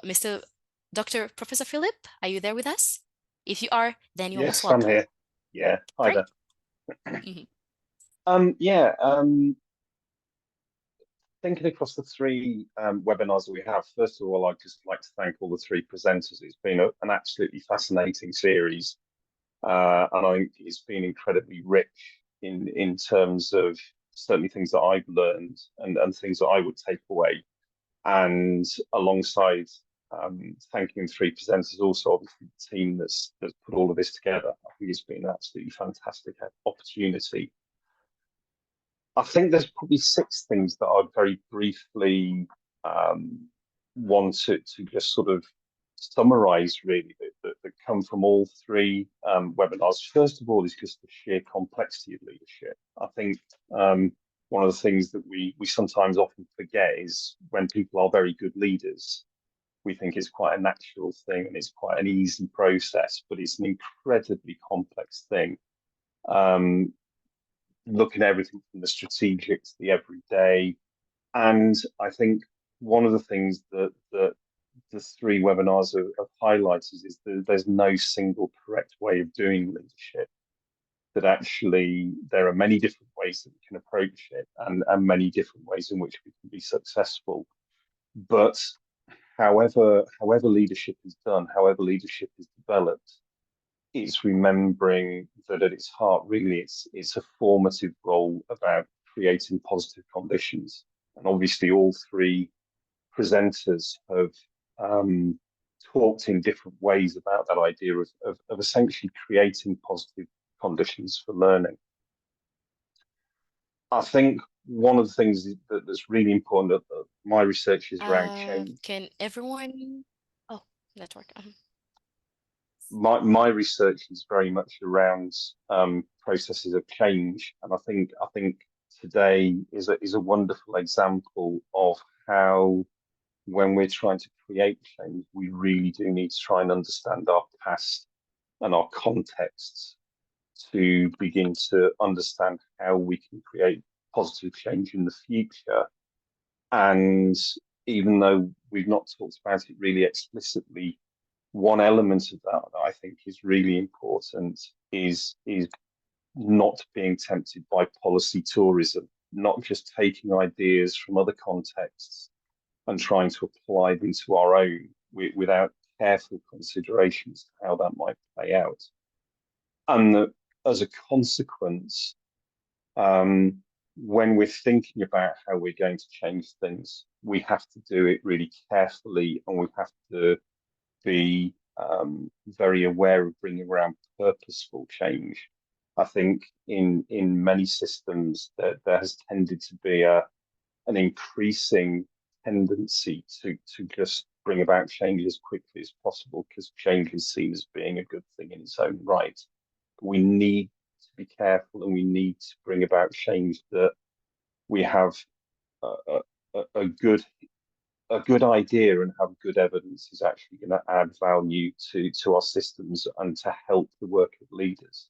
Dr. Professor Philip, are you there with us? If you are, then you're most welcome. Yes, I'm here. Yeah, hi Great. there. Thinking across the three webinars that we have, first of all, I'd just like to thank all the three presenters. It's been an absolutely fascinating series, and I think it's been incredibly rich in terms of certainly things that I've learned and things that I would take away. And alongside thanking the three presenters, also obviously the team that's put all of this together, I think it's been an absolutely fantastic opportunity. I think there's probably 6 things that I'd very briefly want to just sort of summarize really that come from all 3 webinars. First of all is just the sheer complexity of leadership. I think one of the things that we sometimes often forget is when people are very good leaders, we think it's quite a natural thing and it's quite an easy process, but it's an incredibly complex thing. looking at everything from the strategic to the everyday. And I think one of the things that the three webinars have highlighted is that there's no single correct way of doing leadership, that actually there are many different ways that we can approach it, and many different ways in which we can be successful. But however leadership is done, however leadership is developed, it's remembering that at its heart, really, it's a formative role about creating positive conditions. And obviously, all three presenters have talked in different ways about that idea of essentially creating positive conditions for learning. I think one of the things that's really important, that my research is around change. Can everyone? Oh, network. My research is very much around processes of change, and I think today is a wonderful example of how, when we're trying to create change, we really do need to try and understand our past and our contexts to begin to understand how we can create positive change in the future. And even though we've not talked about it really explicitly, one element of that I think is really important is not being tempted by policy tourism, not just taking ideas from other contexts and trying to apply them to our own without careful considerations of how that might play out. And that as a consequence, when we're thinking about how we're going to change things, we have to do it really carefully, and we have to be very aware of bringing around purposeful change. I think in many systems there has tended to be an increasing tendency to just bring about change as quickly as possible, because change is seen as being a good thing in its own right. We need to be careful, and we need to bring about change that we have a good idea and have good evidence is actually going to add value to our systems and to help the work of leaders.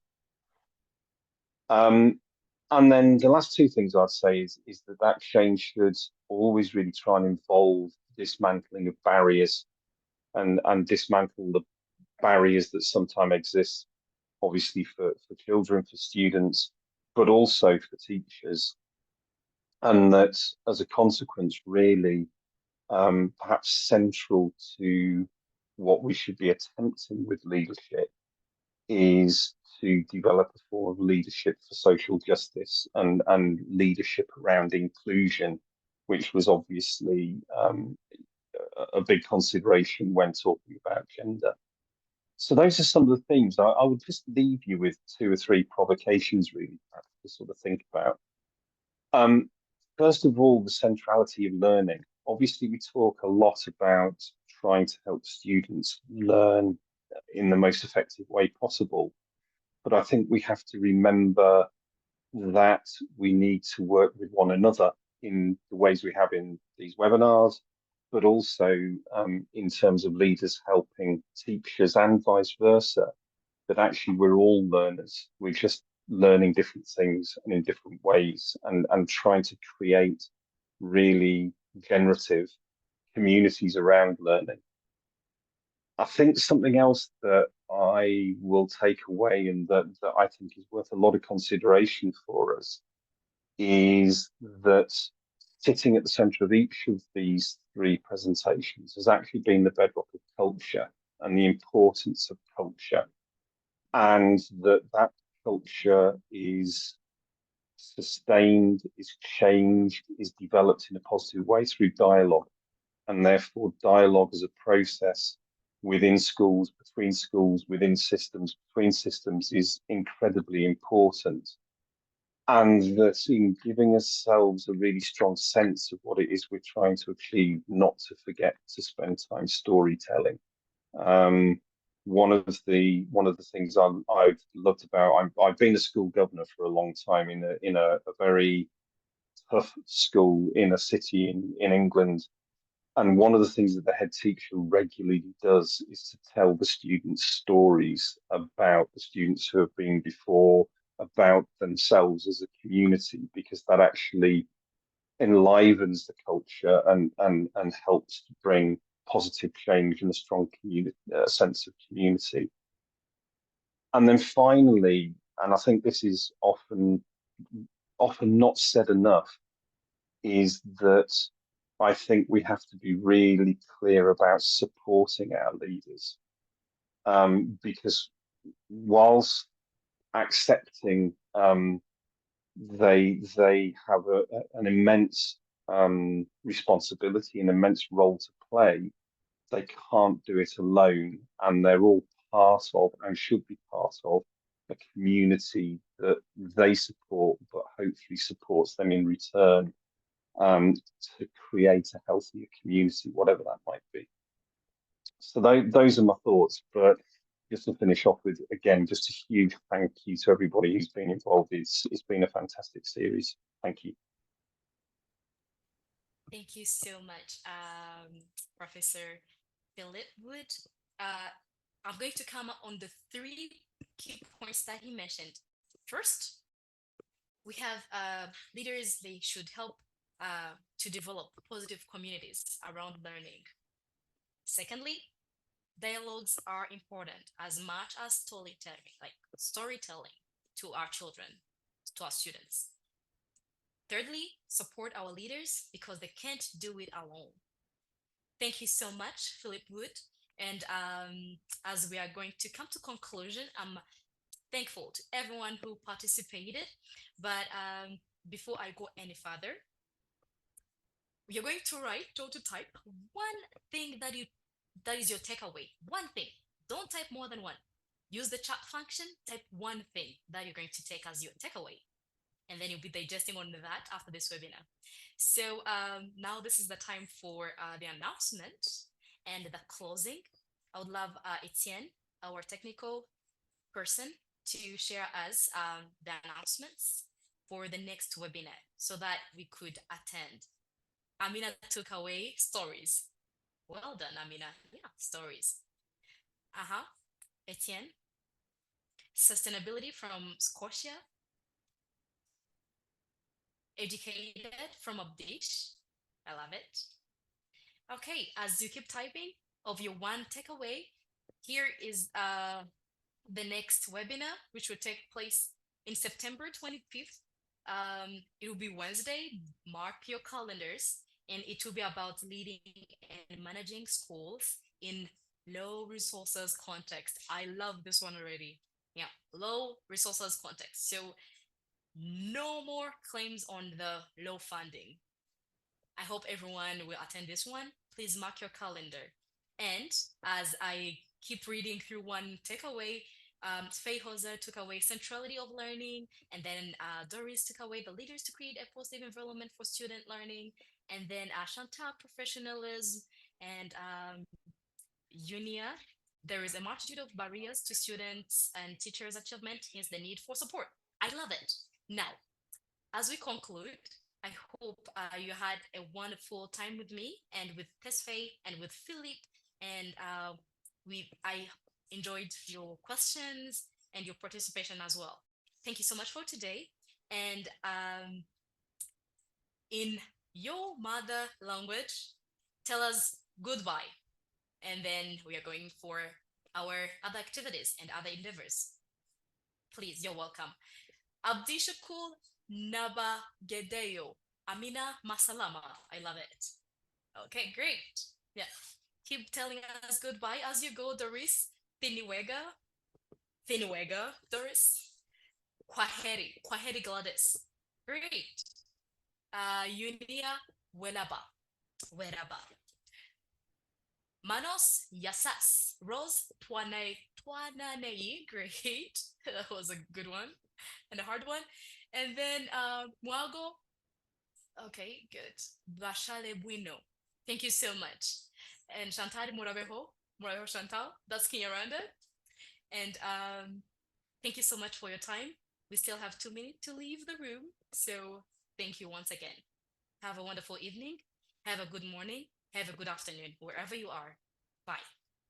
And then the last two things I'd say is that change should always really try and involve dismantling of barriers, and dismantle the barriers that sometimes exist, obviously for children, for students, but also for teachers. And that as a consequence, really, perhaps central to what we should be attempting with leadership is to develop a form of leadership for social justice and leadership around inclusion, which was obviously a big consideration when talking about gender. So those are some of the themes. I would just leave you with 2 or 3 provocations, really, to sort of think about. First of all, the centrality of learning. Obviously, we talk a lot about trying to help students learn in the most effective way possible. But I think we have to remember that we need to work with one another in the ways we have in these webinars, but also in terms of leaders helping teachers and vice versa, that actually we're all learners. We're just learning different things and in different ways, and trying to create really generative communities around learning. I think something else that I will take away, and that I think is worth a lot of consideration for us, is that sitting at the center of each of these 3 presentations has actually been the bedrock of culture and the importance of culture, and that culture is sustained, is changed, is developed in a positive way through dialogue. And therefore dialogue as a process within schools, within systems, between systems, is incredibly important. And that in giving ourselves a really strong sense of what it is we're trying to achieve, not to forget to spend time storytelling. One of the things I've loved about, I've been a school governor for a long time in a very tough school in a city in England. And one of the things that the head teacher regularly does is to tell the students stories about the students who have been before, about themselves as a community, because that actually enlivens the culture and helps to bring positive change and a strong community sense of community. And then finally, and I think this is often not said enough, is that I think we have to be really clear about supporting our leaders, because whilst accepting they have an immense responsibility, an immense role to play. They can't do it alone, and they're all part of and should be part of a community that they support, but hopefully supports them in return, to create a healthier community, whatever that might be. So those are my thoughts. But just to finish off with, again, just a huge thank you to everybody who's been involved. It's been a fantastic series. Thank you. Thank you so much, Professor Philip Wood. I'm going to come up on the 3 key points that he mentioned. First, we have leaders, they should help to develop positive communities around learning. Secondly, dialogues are important as much as storytelling to our children, to our students. Thirdly, support our leaders because they can't do it alone. Thank you so much, Philip Wood. And as we are going to come to conclusion, I'm thankful to everyone who participated. But before I go any further, you're going to type one thing that is your takeaway. One thing. Don't type more than one. Use the chat function, type one thing that you're going to take as your takeaway. And then you'll be digesting on that after this webinar. So now this is the time for the announcement and the closing. I would love Etienne, our technical person, to share us the announcements for the next webinar so that we could attend. Amina took away stories. Well done, Amina. Yeah, stories. Etienne. Sustainability from Scotia. Educated from Update. I love it. Okay, as you keep typing of your one takeaway, here is the next webinar, which will take place in September 25th. It will be Wednesday. Mark your calendars, and it will be about leading and managing schools in low resources context. I love this one already. Yeah, low resources context. So no more claims on the low funding. I hope everyone will attend this one. Please mark your calendar. And as I keep reading through one takeaway, Faye Hoser took away centrality of learning, and then Doris took away the leaders to create a positive environment for student learning, and then Chantal, professionalism, and Unia, there is a multitude of barriers to students and teachers' achievement, hence the need for support. I love it. Now, as we conclude, I hope you had a wonderful time with me and with Tesfaye and with Philip, and I enjoyed your questions and your participation as well. Thank you so much for today. And in your mother language, tell us goodbye. And then we are going for our other activities and other endeavors. Please, you're welcome. Abdi Shakur Naba Gedeyo. Amina Masalama. I love it. Okay, great. Yeah. Keep telling us goodbye as you go, Doris. Finiwega. Finiwega, Doris. Kwaheri. Kwaheri Gladys. Great. Unia Welaba. Weraba. Manos Yasas. Rose Twananei. Great. That was a good one and a hard one. And then Muago. Okay, good. Bashale Bueno. Thank you so much. And Chantal Morabejo Chantal, that's Kinyaranda. And thank you so much for your time. We still have 2 minutes to leave the room. So thank you once again. Have a wonderful evening. Have a good morning. Have a good afternoon, wherever you are. Bye.